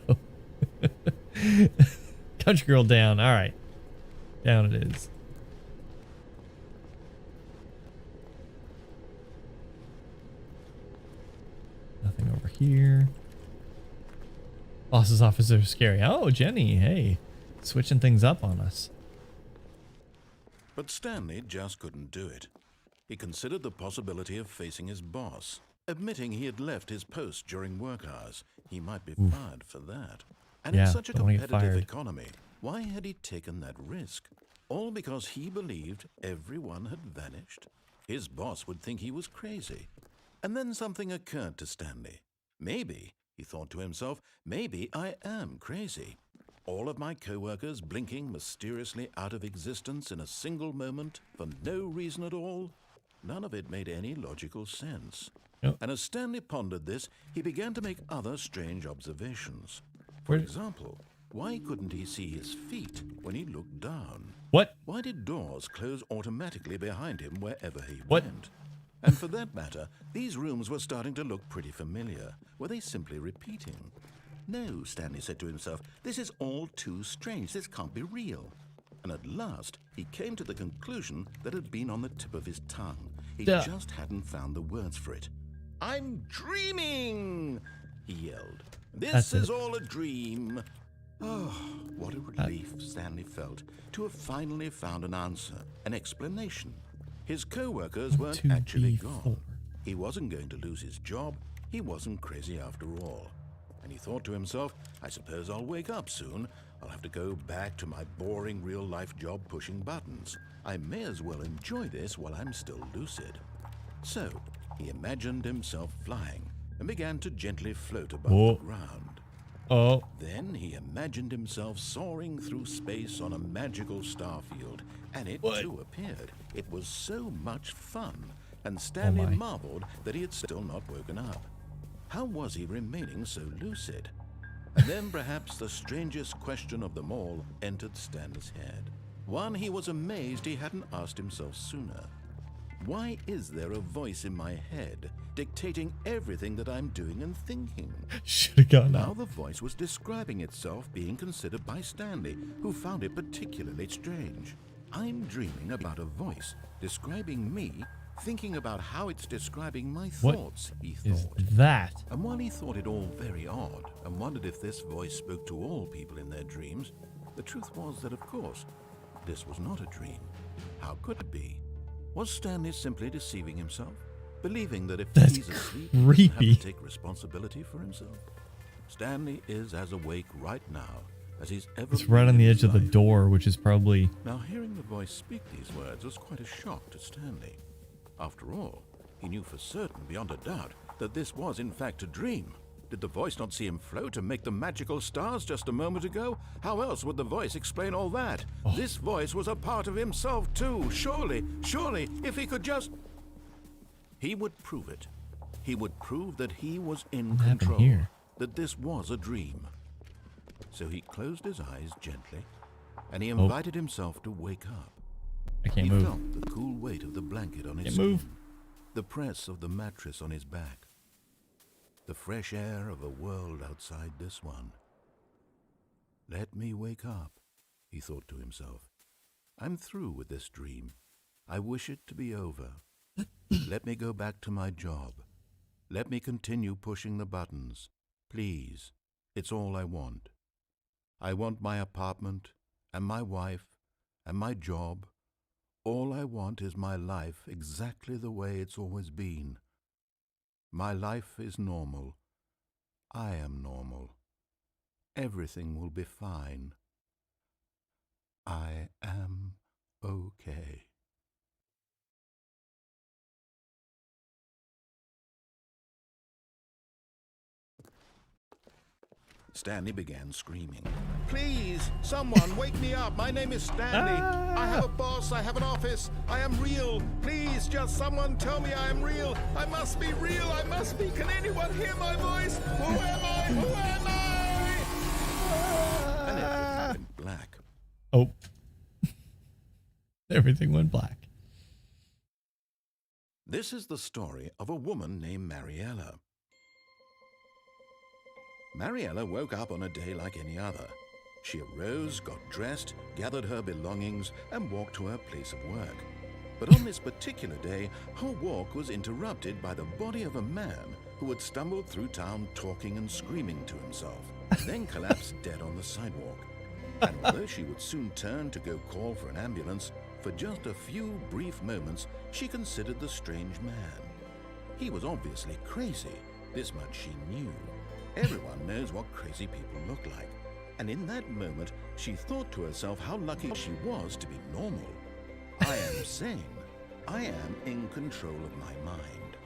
Country Girl down. All right. Down it is. Nothing over here. Boss's office are scary. Oh, Jenny. Hey. Switching things up on us. But Stanley just couldn't do it. He considered the possibility of facing his boss. Admitting he had left his post during work hours, he might be fired for that. And Yeah, in such a don't wanna get competitive fired. economy, why had he taken that risk? All because he believed everyone had vanished? His boss would think he was crazy. And then something occurred to Stanley. Maybe, he thought to himself, maybe I am crazy. All of my co-workers blinking mysteriously out of existence in a single moment for no reason at all? None of it made any logical sense. Yep. And as Stanley pondered this, he began to make other strange observations. For Where- example, why couldn't he see his feet when he looked down? What? Why did doors close automatically behind him wherever he What? went? And for that matter, these rooms were starting to look pretty familiar. Were they simply repeating? No, Stanley said to himself, this is all too strange. This can't be real. And at last, he came to the conclusion that had been on the tip of his tongue. He Duh. just hadn't found the words for it. I'm dreaming, he yelled. This That's is it. all a dream. Oh, what a relief Stanley felt to have finally found an answer, an explanation. His co-workers weren't actually 2D4. gone. He wasn't going to lose his job. He wasn't crazy after all. And he thought to himself, I suppose I'll wake up soon. I'll have to go back to my boring real-life job pushing buttons. I may as well enjoy this while I'm still lucid. So, he imagined himself flying and began to gently float above Whoa. the ground. Oh, Then he imagined himself soaring through space on a magical starfield, and it What? too appeared. It was so much fun, and Stanley my. marveled that he had still not woken up. How was he remaining so lucid? And then perhaps the strangest question of them all entered Stanley's head. One he was amazed he hadn't asked himself sooner. Why is there a voice in my head dictating everything that I'm doing and thinking? should have gone Now out. the voice was describing itself being considered by Stanley, who found it particularly strange. I'm dreaming about a voice describing me, thinking about how it's describing my What thoughts, he is thought. that? And while he thought it all very odd and wondered if this voice spoke to all people in their dreams, the truth was that, of course, this was not a dream. How could it be? Was Stanley simply deceiving himself? Believing that if That's he's asleep, he doesn't have creepy. to take responsibility for himself? Stanley is as awake right now as he's ever It's right been on in the his edge of the life. door, which is probably... Now, hearing the voice speak these words was quite a shock to Stanley. After all, he knew for certain, beyond a doubt, that this was in fact a dream. Did the voice not see him float and make the magical stars just a moment ago? How else would the voice explain all that? Oh. This voice was a part of himself too. Surely, if he could just... He would prove it. He would prove that he was in What happened control. here? That this was a dream. So he closed his eyes gently, and he invited himself to wake up. I can't He move. felt the cool weight of the blanket on his Can't skin, move. the press of the mattress on his back, the fresh air of a world outside this one. Let me wake up, he thought to himself. I'm through with this dream. I wish it to be over. Let me go back to my job. Let me continue pushing the buttons. Please, it's all I want. I want my apartment, and my wife, and my job. All I want is my life exactly the way it's always been. My life is normal. I am normal. Everything will be fine. I am okay. Stanley began screaming. Please, someone wake me up. My name is Stanley. I have a boss. I have an office. I am real. Please, just someone tell me I am real. I must be real. I must be. Can anyone hear my voice? Who am I? Who am I? And everything went black. Oh. Everything went black. This is the story of a woman named Mariella. Mariella woke up on a day like any other. She arose, got dressed, gathered her belongings, and walked to her place of work. But on this particular day, her walk was interrupted by the body of a man who had stumbled through town talking and screaming to himself, then collapsed dead on the sidewalk. And although she would soon turn to go call for an ambulance, for just a few brief moments, she considered the strange man. He was obviously crazy. This much she knew. Everyone knows what crazy people look like. And in that moment, she thought to herself how lucky she was to be normal. I am sane. I am in control of my mind.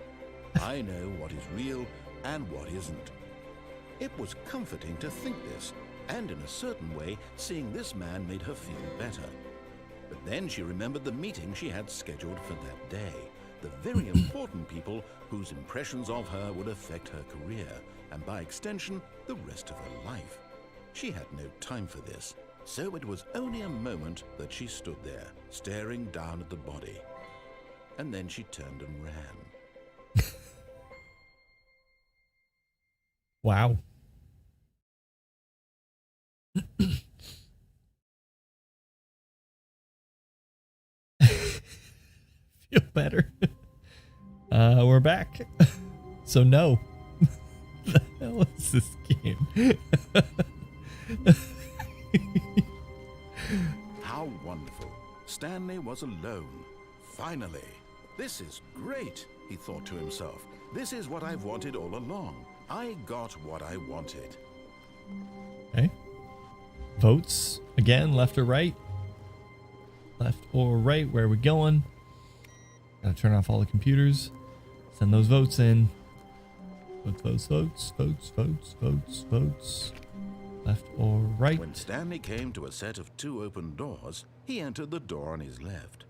I know what is real and what isn't. It was comforting to think this, and in a certain way, seeing this man made her feel better. But then she remembered the meeting she had scheduled for that day, the very important people whose impressions of her would affect her career, and by extension, the rest of her life. She had no time for this, so it was only a moment that she stood there, staring down at the body. And then she turned and ran. Wow. Feel better. We're back. So no. The hell is this game? How wonderful. Stanley was alone. Finally. This is great, he thought to himself. This is what I've wanted all along. I got what I wanted. Okay. Votes again, left or right? Left or right? Where are we going? Gotta turn off all the computers. Send those votes in. Votes. Left or right? When Stanley came to a set of 2 open doors, he entered the door on his left.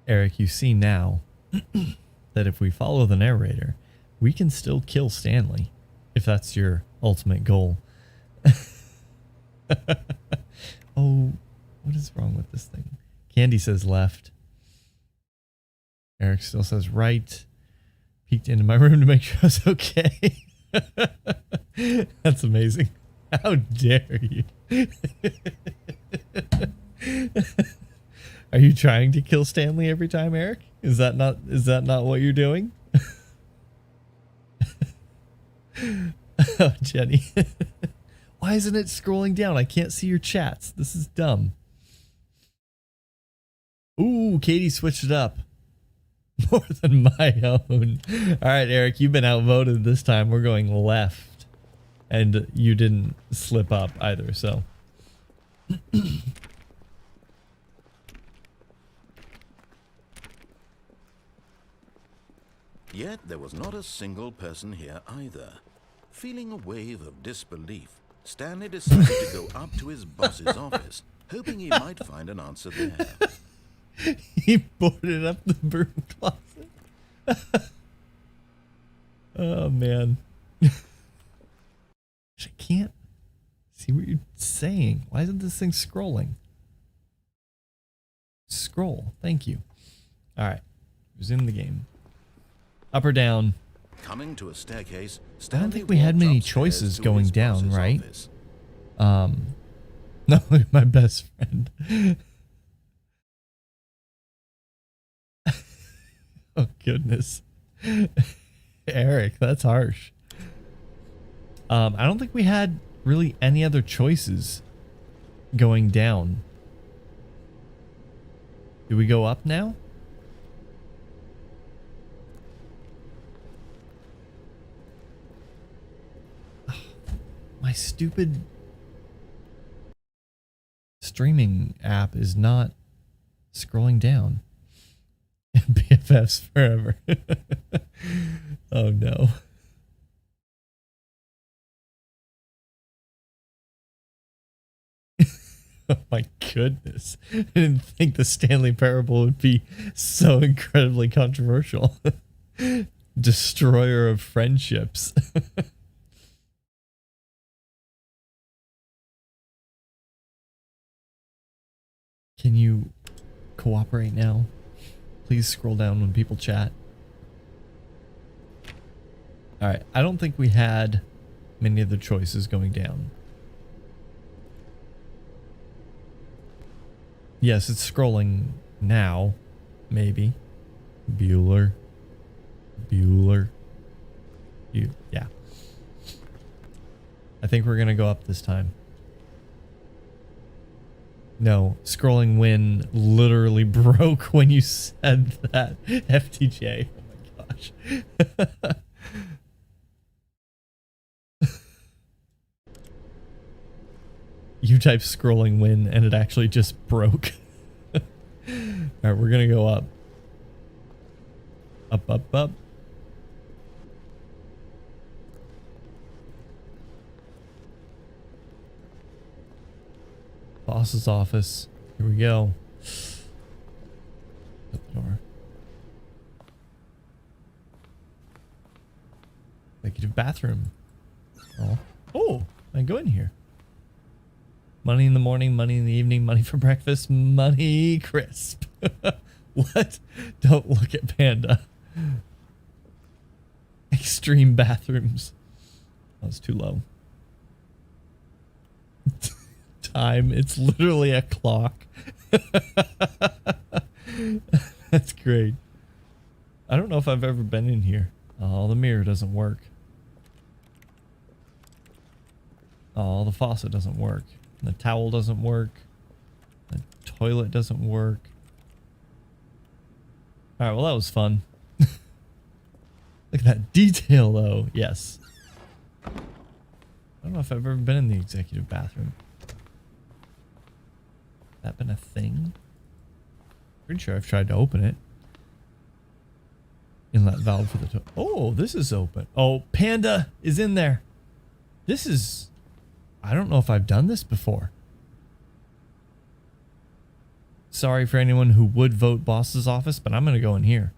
Eric, you see now that if we follow the narrator, we can still kill Stanley, if that's your ultimate goal. Oh, what is wrong with this thing? Candy says left. Eric still says right. Peeked into my room to make sure I was okay. That's amazing. How dare you? Are you trying to kill Stanley every time, Eric? Is that not what you're doing? Oh, Jenny. Why isn't it scrolling down? I can't see your chats. This is dumb. Ooh, Katie switched it up. More than my own. All right, Eric, you've been outvoted this time. We're going left. And you didn't slip up either, so. Yet there was not a single person here either. Feeling a wave of disbelief, Stanley decided to go up to his boss's office, hoping he might find an answer there. He boarded up the broom closet. Oh, man. I can't see what you're saying. Why isn't this thing scrolling? Scroll. Thank you. All right. Resume the game. Up or down? Coming to a staircase, I don't think we had many choices going down, right? Office. No, my best friend. Oh, goodness. Eric, that's harsh. I don't think we had really any other choices going down. Do we go up now? My stupid streaming app is not scrolling down. BFFs forever. Oh no. Oh my goodness. I didn't think the Stanley Parable would be so incredibly controversial. Destroyer of friendships. Can you cooperate now? Please scroll down when people chat. Alright, I don't think we had many other choices going down. Yes, it's scrolling now. Maybe. Bueller. Yeah. I think we're gonna go up this time. No, scrolling win literally broke when you said that. FTJ. Oh my gosh. You type scrolling win and it actually just broke. Alright, we're gonna go up. Up. Boss's office. Here we go. Shut the door. Executive bathroom. Oh, I go in here. Money in the morning, money in the evening, money for breakfast, money crisp. What? Don't look at Panda. Extreme bathrooms. That was too low. Time. It's literally a clock. That's great. I don't know if I've ever been in here. Oh, the mirror doesn't work. Oh, the faucet doesn't work. The towel doesn't work. The toilet doesn't work. Alright, well that was fun. Look at that detail though. Yes. I don't know if I've ever been in the executive bathroom. That been a thing? Pretty sure I've tried to open it. Inlet valve for the oh, this is open. Oh, Panda is in there. This is... I don't know if I've done this before. Sorry for anyone who would vote boss's office, but I'm going to go in here.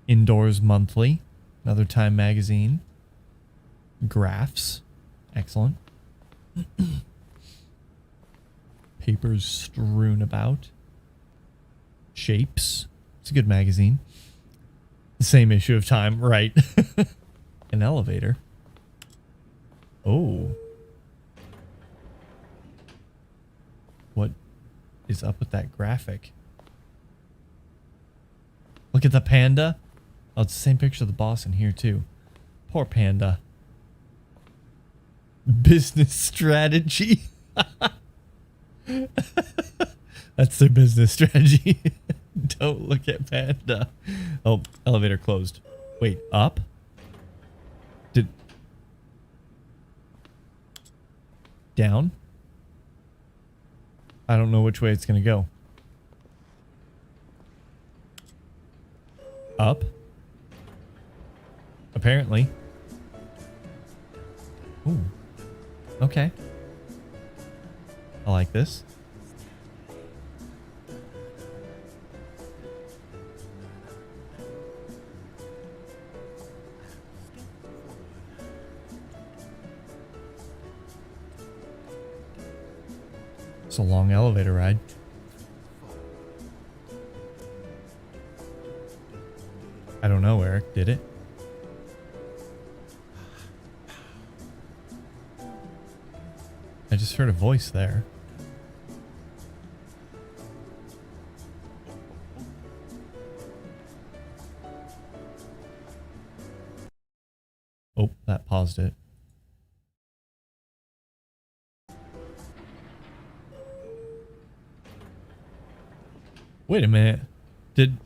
Indoors Monthly. Another Time magazine. Graphs. Excellent. Papers strewn about. Shapes. It's a good magazine. The same issue of Time, right? An elevator. Oh. What is up with that graphic? Look at the panda. Oh, it's the same picture of the boss in here too. Poor panda. Business strategy. That's their business strategy. Don't look at panda. Oh, elevator closed. Wait, up? Did... Down? I don't know which way it's gonna go. Up? Apparently. Ooh. Okay. I like this. It's a long elevator ride. I don't know, Eric. Did it? I just heard a voice there. Oh, that paused it. Wait a minute. Did...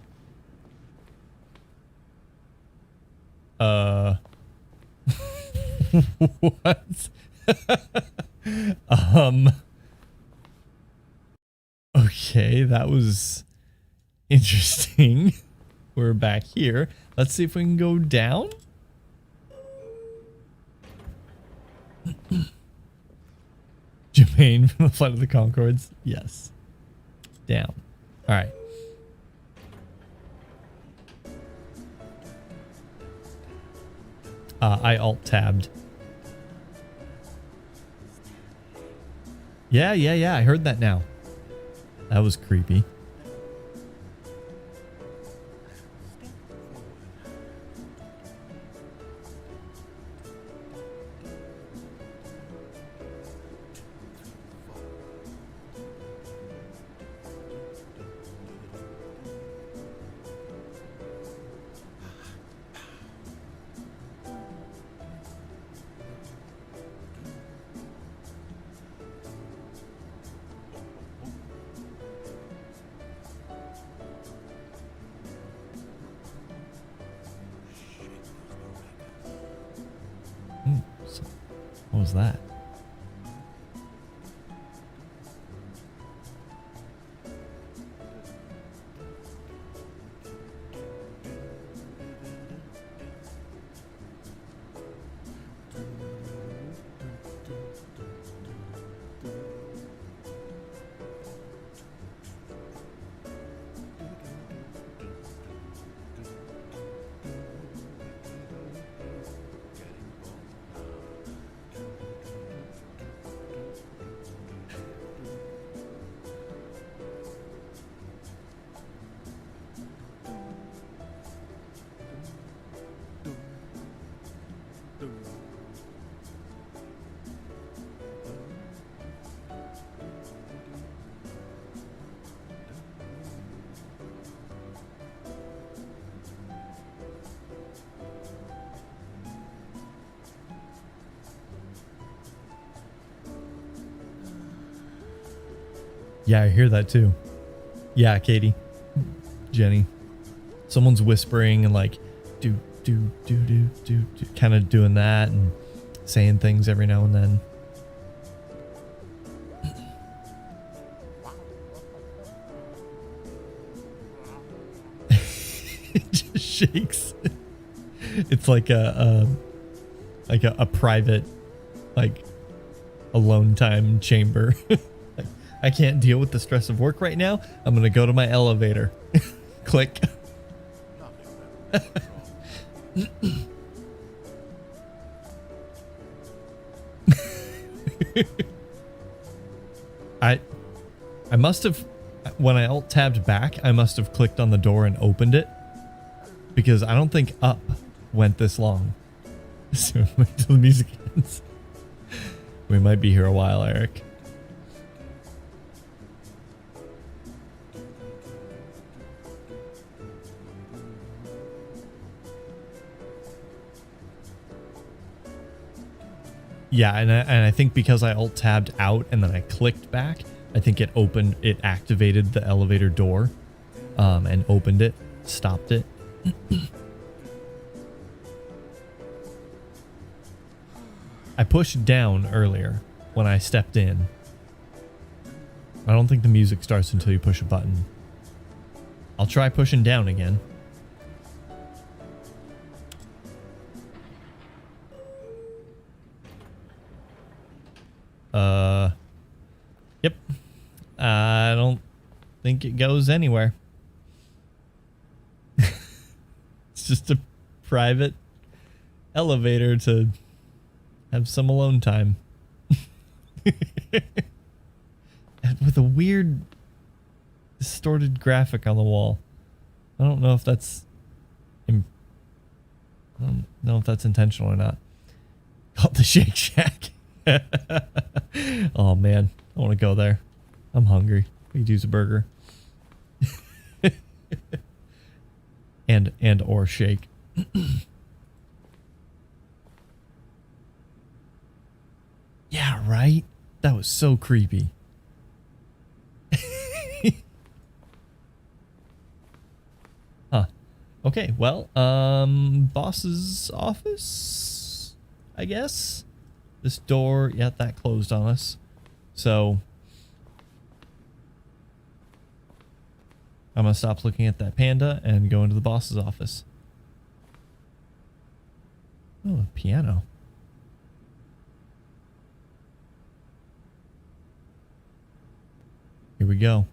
What? Okay, that was interesting. We're back here. Let's see if we can go down. Jermaine from the Flight of the Conchords. Yes. Down. All right. I alt-tabbed. Yeah. I heard that now. That was creepy. What was that? Yeah, I hear that too. Yeah, Katie. Jenny. Someone's whispering and like do kind of doing that and saying things every now and then. It just shakes. It's like a private, like, alone time chamber. I can't deal with the stress of work right now. I'm gonna go to my elevator. Click. I must have, when I alt tabbed back, I must have clicked on the door and opened it, because I don't think up went this long. So wait till the music ends. We might be here a while, Eric. Yeah, and I think because I alt tabbed out and then I clicked back, I think it activated the elevator door, and opened it, stopped it. I pushed down earlier when I stepped in. I don't think the music starts until you push a button. I'll try pushing down again. Yep. I don't think it goes anywhere. It's just a private elevator to have some alone time. And with a weird distorted graphic on the wall. I don't know if that's intentional or not. Called the Shake Shack. Oh man, I want to go there. I'm hungry. We could use a burger. and or shake. Yeah, right? That was so creepy. Huh. Okay, well, boss's office, I guess. This door, yeah, that closed on us. So I'm gonna stop looking at that panda and go into the boss's office. Oh, a piano. Here we go.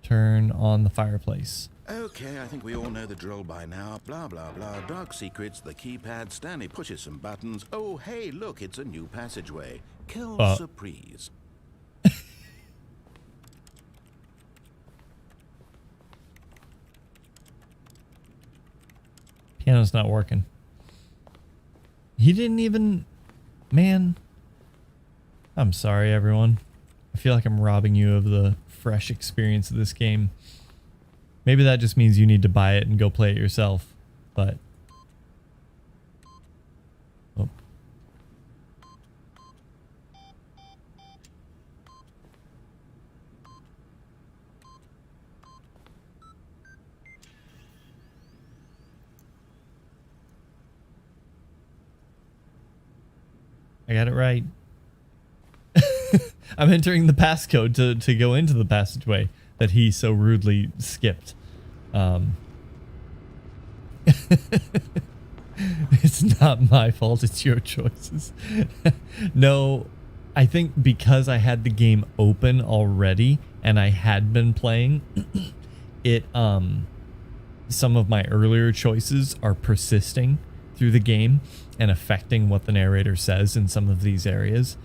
Turn on the fireplace. Okay, I think we all know the drill by now. Blah, blah, blah. Dark secrets, the keypad. Stanley pushes some buttons. Oh, hey, look, it's a new passageway. Kill surprise. Piano's not working. He didn't even... Man. I'm sorry, everyone. I feel like I'm robbing you of the fresh experience of this game. Maybe that just means you need to buy it and go play it yourself, but... Oh. I got it right. I'm entering the passcode to go into the passageway that he so rudely skipped. It's not my fault, it's your choices. No, I think because I had the game open already and I had been playing, it some of my earlier choices are persisting through the game and affecting what the narrator says in some of these areas.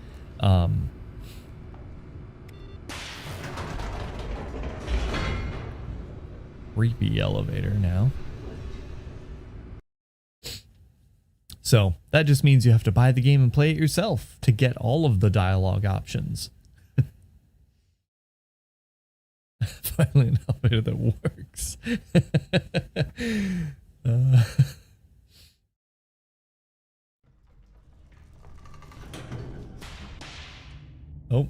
Creepy elevator now. So that just means you have to buy the game and play it yourself to get all of the dialogue options. Finally an elevator that works. Oh,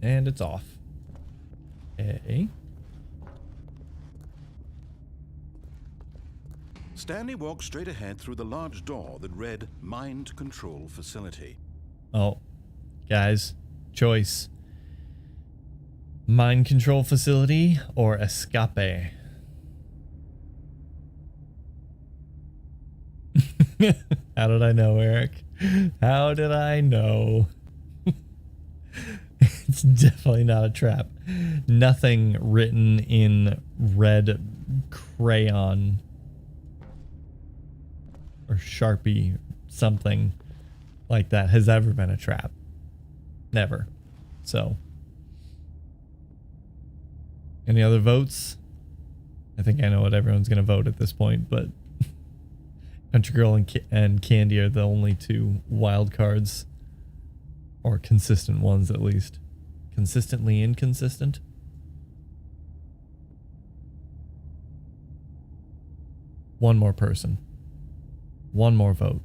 and it's off. Okay. Stanley walked straight ahead through the large door that read Mind Control Facility. Oh, guys, choice. Mind Control Facility or Escape? How did I know, Eric? How did I know? It's definitely not a trap. Nothing written in red crayon or Sharpie, something like that, has ever been a trap. Never. So, any other votes? I think I know what everyone's going to vote at this point, but Country Girl and Candy are the only two wild cards, or consistent ones at least. Consistently inconsistent? One more person. One more vote.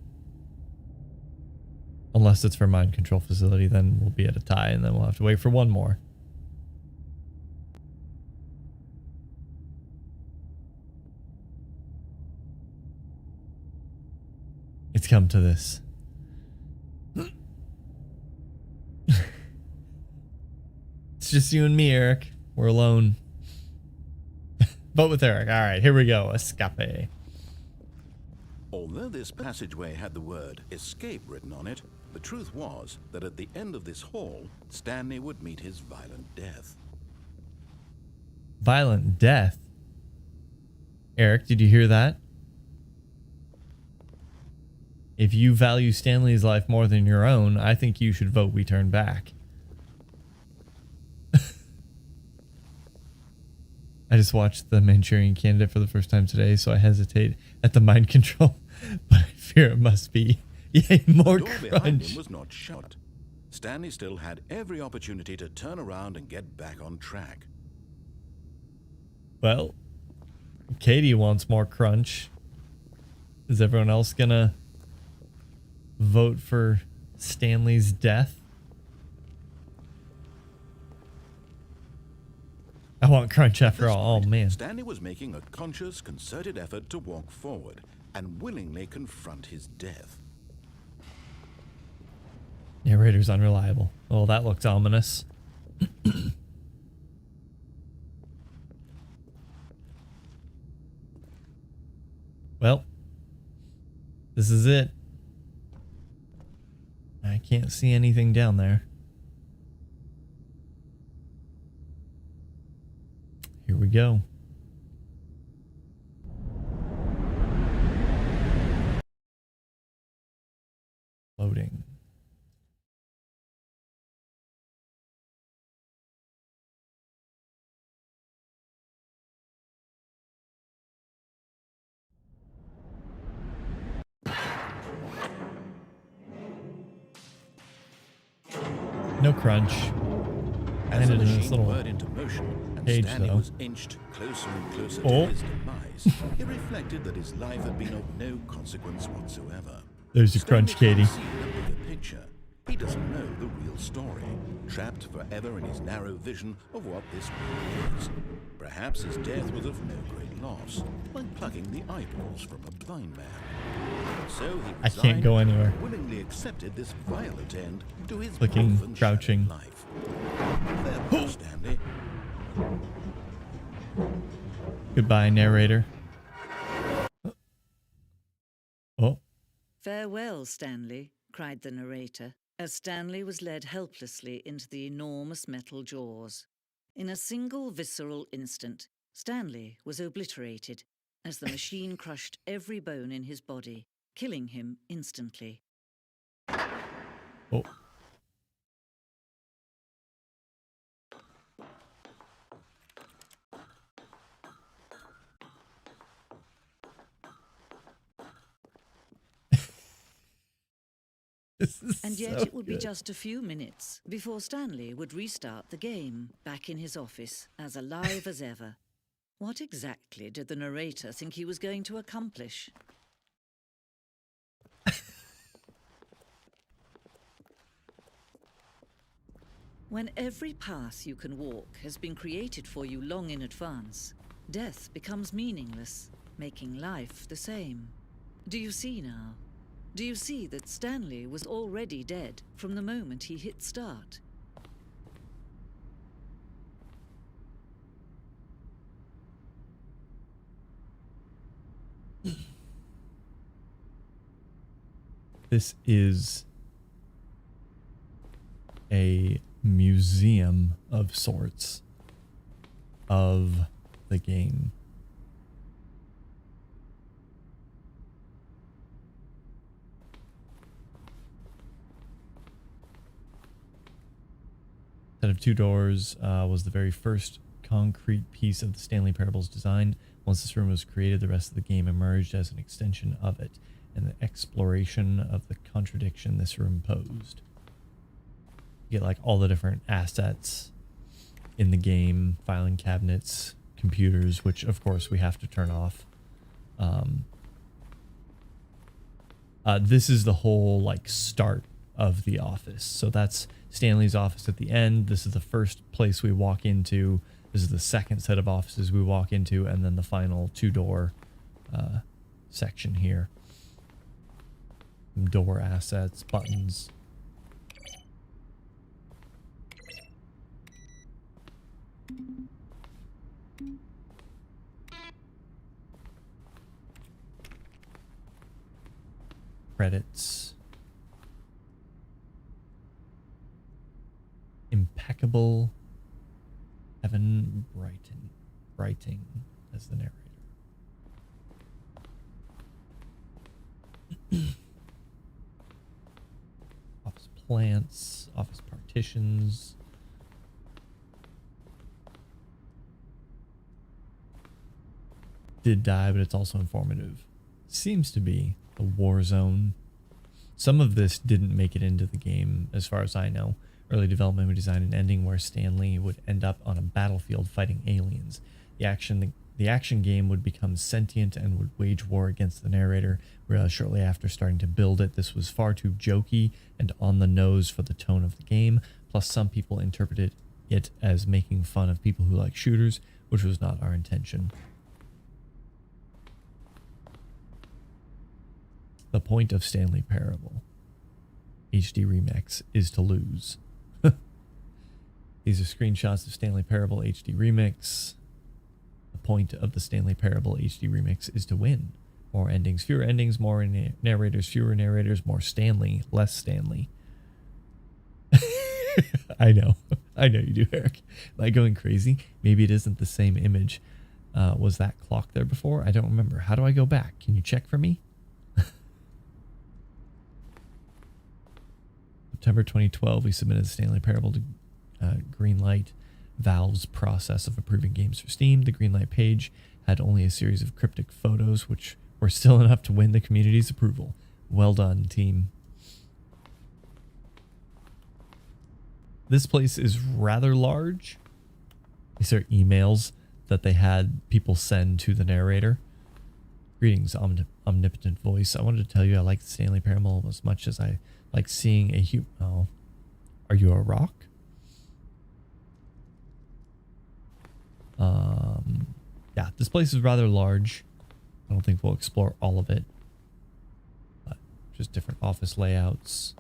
Unless it's for mind control facility, then we'll be at a tie, and then we'll have to wait for one more. It's come to this. It's just you and me, Eric. We're alone. But with Eric. All right, here we go. Escape. Although this passageway had the word escape written on it, the truth was that at the end of this hall, Stanley would meet his violent death. Violent death? Eric, did you hear that? If you value Stanley's life more than your own, I think you should vote we turn back. I just watched The Manchurian Candidate for the first time today, so I hesitate at the mind control, but I fear it must be. Yay, more The door behind crunch. him was not shut. Stanley still had every opportunity to turn around and get back on track. Well, Katie wants more crunch. Is everyone else gonna vote for Stanley's death? I want crunch after all. Oh man. Stanley was making a conscious, concerted effort to walk forward and willingly confront his death. Narrator's unreliable. Oh, that looks ominous. Well, this is it. I can't see anything down there. Here we go. Loading. No crunch. As the Landed in this machine little whirred into motion and cage, Stanley though. was inched closer and closer Oh. to his demise, he reflected that his life had been of no consequence whatsoever. There's your Stanley crunch, Katie. can't see the bigger picture. He doesn't know the real story, trapped forever in his narrow vision of what this world is. Perhaps his death was of no great loss, like plucking the eyeballs from a blind man. So he I can't go resigned, anywhere. willingly accepted this violent end to his Clicking, brief and crouching. shallow life. Farewell, Stanley. Goodbye, narrator. Oh, "Farewell, Stanley," cried the narrator, as Stanley was led helplessly into the enormous metal jaws. In a single visceral instant, Stanley was obliterated as the machine crushed every bone in his body, killing him instantly. oh. This is And yet so it would be good. just a few minutes before Stanley would restart the game, back in his office, as alive as ever. What exactly did the narrator think he was going to accomplish? When every path you can walk has been created for you long in advance, death becomes meaningless, making life the same. Do you see now? Do you see that Stanley was already dead from the moment he hit start? This is a museum of sorts of the game. Set of two doors was the very first concrete piece of the Stanley Parable's design. Once this room was created, the rest of the game emerged as an extension of it, and the exploration of the contradiction this room posed. You get like all the different assets in the game, filing cabinets, computers, which of course we have to turn off. This is the whole like start of the office. So that's Stanley's office at the end. This is the first place we walk into. This is the second set of offices we walk into, and then the final two-door section here. Door assets, buttons. Credits. Impeccable. Evan Brighting as the narrator. Office plants, office partitions. Did die, but it's also informative. Seems to be a war zone. Some of this didn't make it into the game, as far as I know. Early development would design an ending where Stanley would end up on a battlefield fighting aliens. The action game would become sentient and would wage war against the narrator. Shortly after starting to build it, this was far too jokey and on the nose for the tone of the game. Plus, some people interpreted it as making fun of people who like shooters, which was not our intention. The point of Stanley Parable HD Remix is to lose. These are screenshots of Stanley Parable HD Remix. The point of the Stanley Parable HD Remix is to win. More endings, fewer endings, more narrators, fewer narrators, more Stanley, less Stanley. I know you do, Eric. Am I going crazy? Maybe it isn't the same image. Was that clock there before? I don't remember. How do I go back? Can you check for me? September 2012, we submitted the Stanley Parable to Greenlight. Valve's process of approving games for Steam. The Greenlight page had only a series of cryptic photos, which were still enough to win the community's approval. Well done, team. This place is rather large. These are emails that they had people send to the narrator. Greetings, omnipotent voice. I wanted to tell you I like the Stanley Parable as much as I like seeing a human. Oh, are you a rock? Yeah, this place is rather large. I don't think we'll explore all of it. But just different office layouts.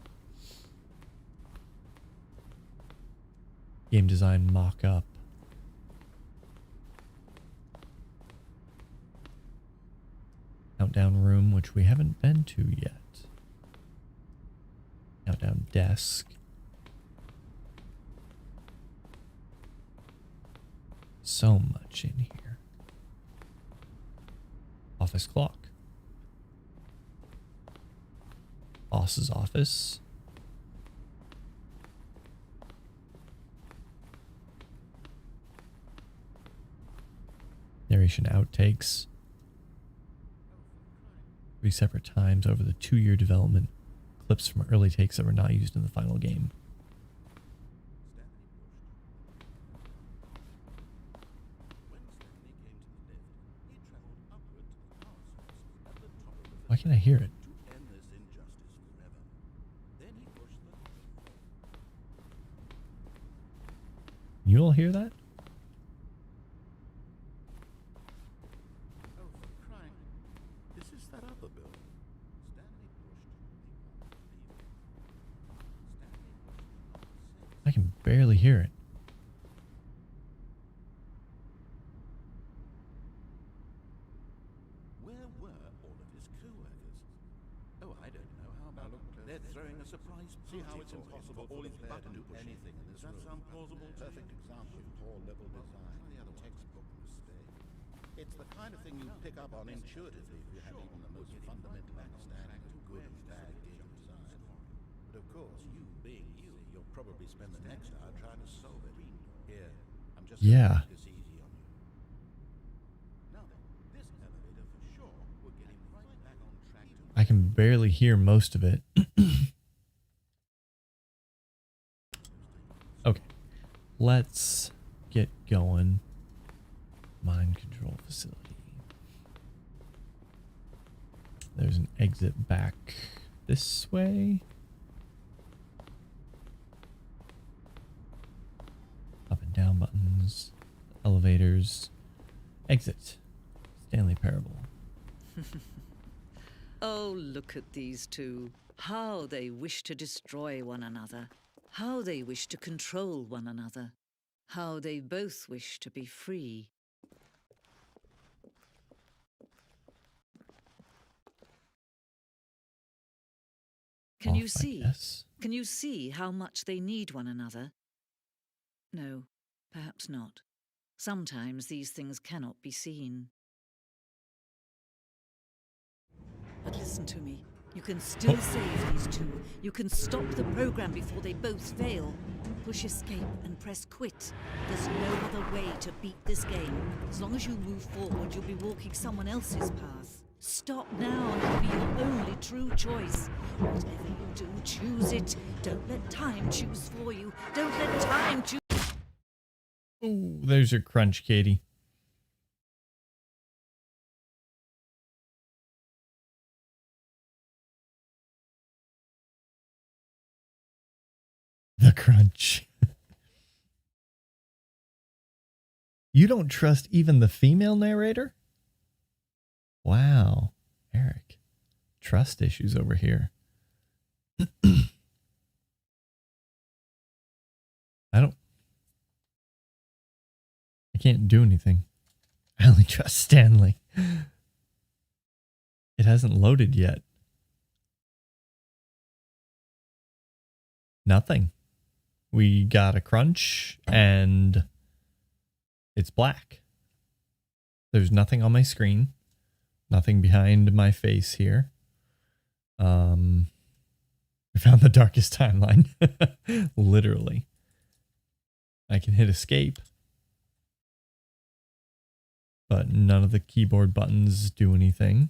Game design mock-up. Countdown room, which we haven't been to yet. Countdown desk. So much in here. Office clock. Boss's office. Narration outtakes. 3 separate times over the 2-year development. Clips from early takes that were not used in the final game. Why can't I hear it? You all hear that? I can barely hear it. Where were all of his co-workers? Oh, I don't know. How about they're throwing a surprise party? See how it's impossible all for his the player to button do pushing. anything in this Does that room. sound plausible? Perfect example of poor level design. The other textbook mistake. It's the kind of thing you pick up on intuitively if you have even the most fundamental understanding of good and bad game design. But of course, you being you, you'll probably spend the next hour trying to solve it. Here, I'm just Yeah. gonna make this easy on you. Now then, this elevator for sure, we're getting right back on track to I can barely hear most of it. Okay. Let's get going. Mind control facility. There's an exit back this way. elevators. Exit. Stanley Parable. Oh, look at these two. How they wish to destroy one another. How they wish to control one another. How they both wish to be free. Can you see? Yes. Can you see how much they need one another? No, perhaps not. Sometimes these things cannot be seen. But listen to me. You can still save these two. You can stop the program before they both fail. Push escape and press quit. There's no other way to beat this game. As long as you move forward, you'll be walking someone else's path. Stop now and it'll be your only true choice. Whatever you do, choose it. Don't let time choose for you. Don't let time choose. Ooh, there's your crunch, Katie. The crunch. You don't trust even the female narrator? Wow, Eric. Trust issues over here. I can't do anything. I only trust Stanley. It hasn't loaded yet. Nothing. We got a crunch and it's black. There's nothing on my screen. Nothing behind my face here. We found the darkest timeline. Literally. I can hit escape. But none of the keyboard buttons do anything.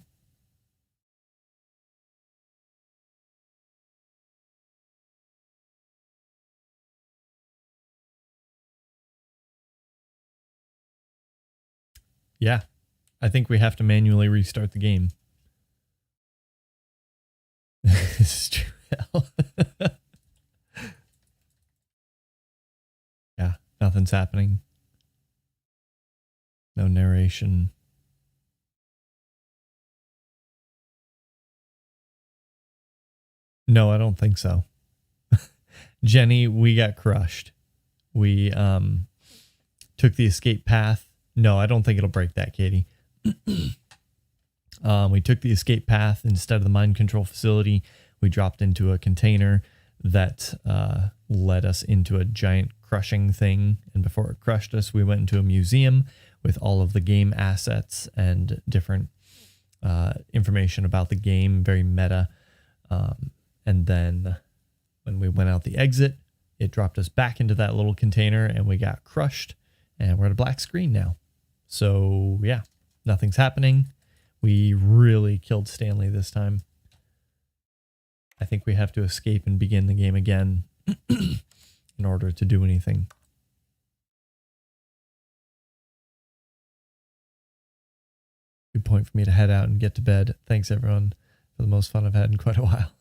Yeah, I think we have to manually restart the game. This is true. Yeah, nothing's happening. No narration. No, I don't think so. Jenny, we got crushed. We took the escape path. No, I don't think it'll break that, Katie. We took the escape path instead of the mind control facility. We dropped into a container that led us into a giant crushing thing. And before it crushed us, we went into a museum with all of the game assets and different information about the game, very meta. And then when we went out the exit, it dropped us back into that little container and we got crushed and we're at a black screen now. So yeah, nothing's happening. We really killed Stanley this time. I think we have to escape and begin the game again in order to do anything. Good point for me to head out and get to bed. Thanks everyone for the most fun I've had in quite a while.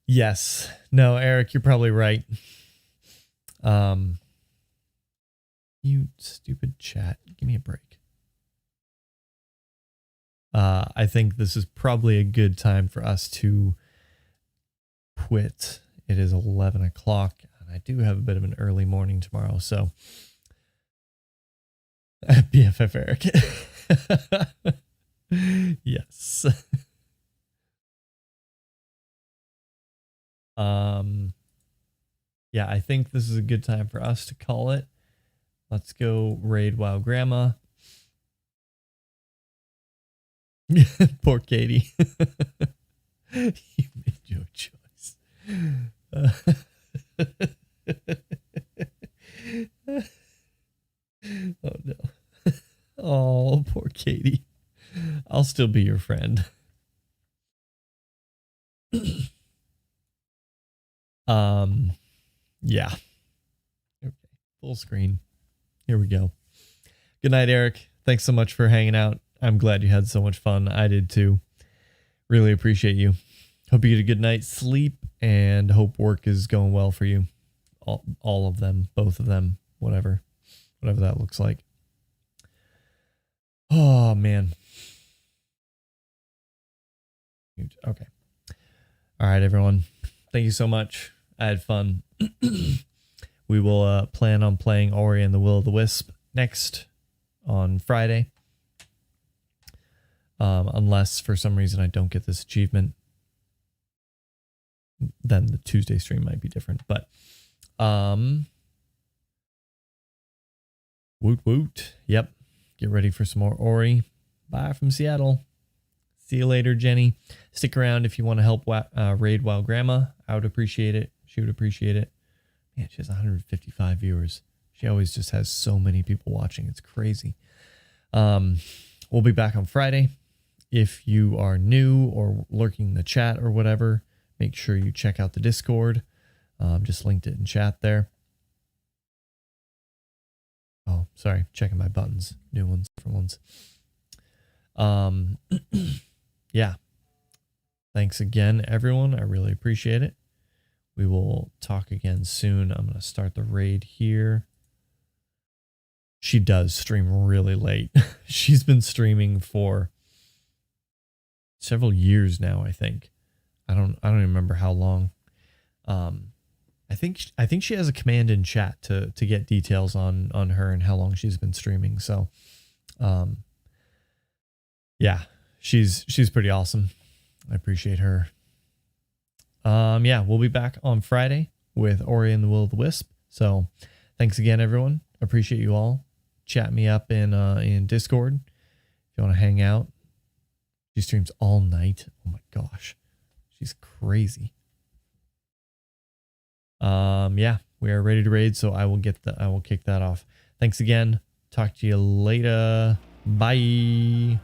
Yes. No, Eric, you're probably right. You stupid chat. Give me a break. I think this is probably a good time for us to quit. It is 11 o'clock and I do have a bit of an early morning tomorrow. So BFF Eric. Yes. Yeah, I think this is a good time for us to call it. Let's go raid WoW Grandma. Poor Katie. You made your choice. Oh no. Oh, poor Katie. I'll still be your friend. Yeah. Okay. Full screen. Here we go. Good night, Eric. Thanks so much for hanging out. I'm glad you had so much fun. I did too. Really appreciate you. Hope you get a good night's sleep and hope work is going well for you. All of them, both of them, whatever whatever that looks like. Oh man. Okay. All right, everyone. Thank you so much. I had fun. We will plan on playing Ori and the Will of the Wisp next on Friday. Unless for some reason I don't get this achievement, then the Tuesday stream might be different. But woot woot. Yep. Get ready for some more Ori. Bye from Seattle. See you later, Jenny. Stick around if you want to help raid Wild Grandma. I would appreciate it. She would appreciate it. Man, she has 155 viewers. She always just has so many people watching. It's crazy. We'll be back on Friday. If you are new or lurking in the chat or whatever, make sure you check out the Discord. Just linked it in chat there. Oh, sorry. Checking my buttons. New ones, different ones. Yeah. Thanks again, everyone. I really appreciate it. We will talk again soon. I'm going to start the raid here. She does stream really late. She's been streaming for several years now, I think. I don't even remember how long. I think she has a command in chat to get details on her and how long she's been streaming. So, yeah, she's pretty awesome. I appreciate her. Yeah, we'll be back on Friday with Ori and the Will of the Wisp. So, thanks again, everyone. Appreciate you all. Chat me up in Discord if you want to hang out. She streams all night. Oh my gosh, she's crazy. Yeah, we are ready to raid, so I will kick that off. Thanks again. Talk to you later. Bye.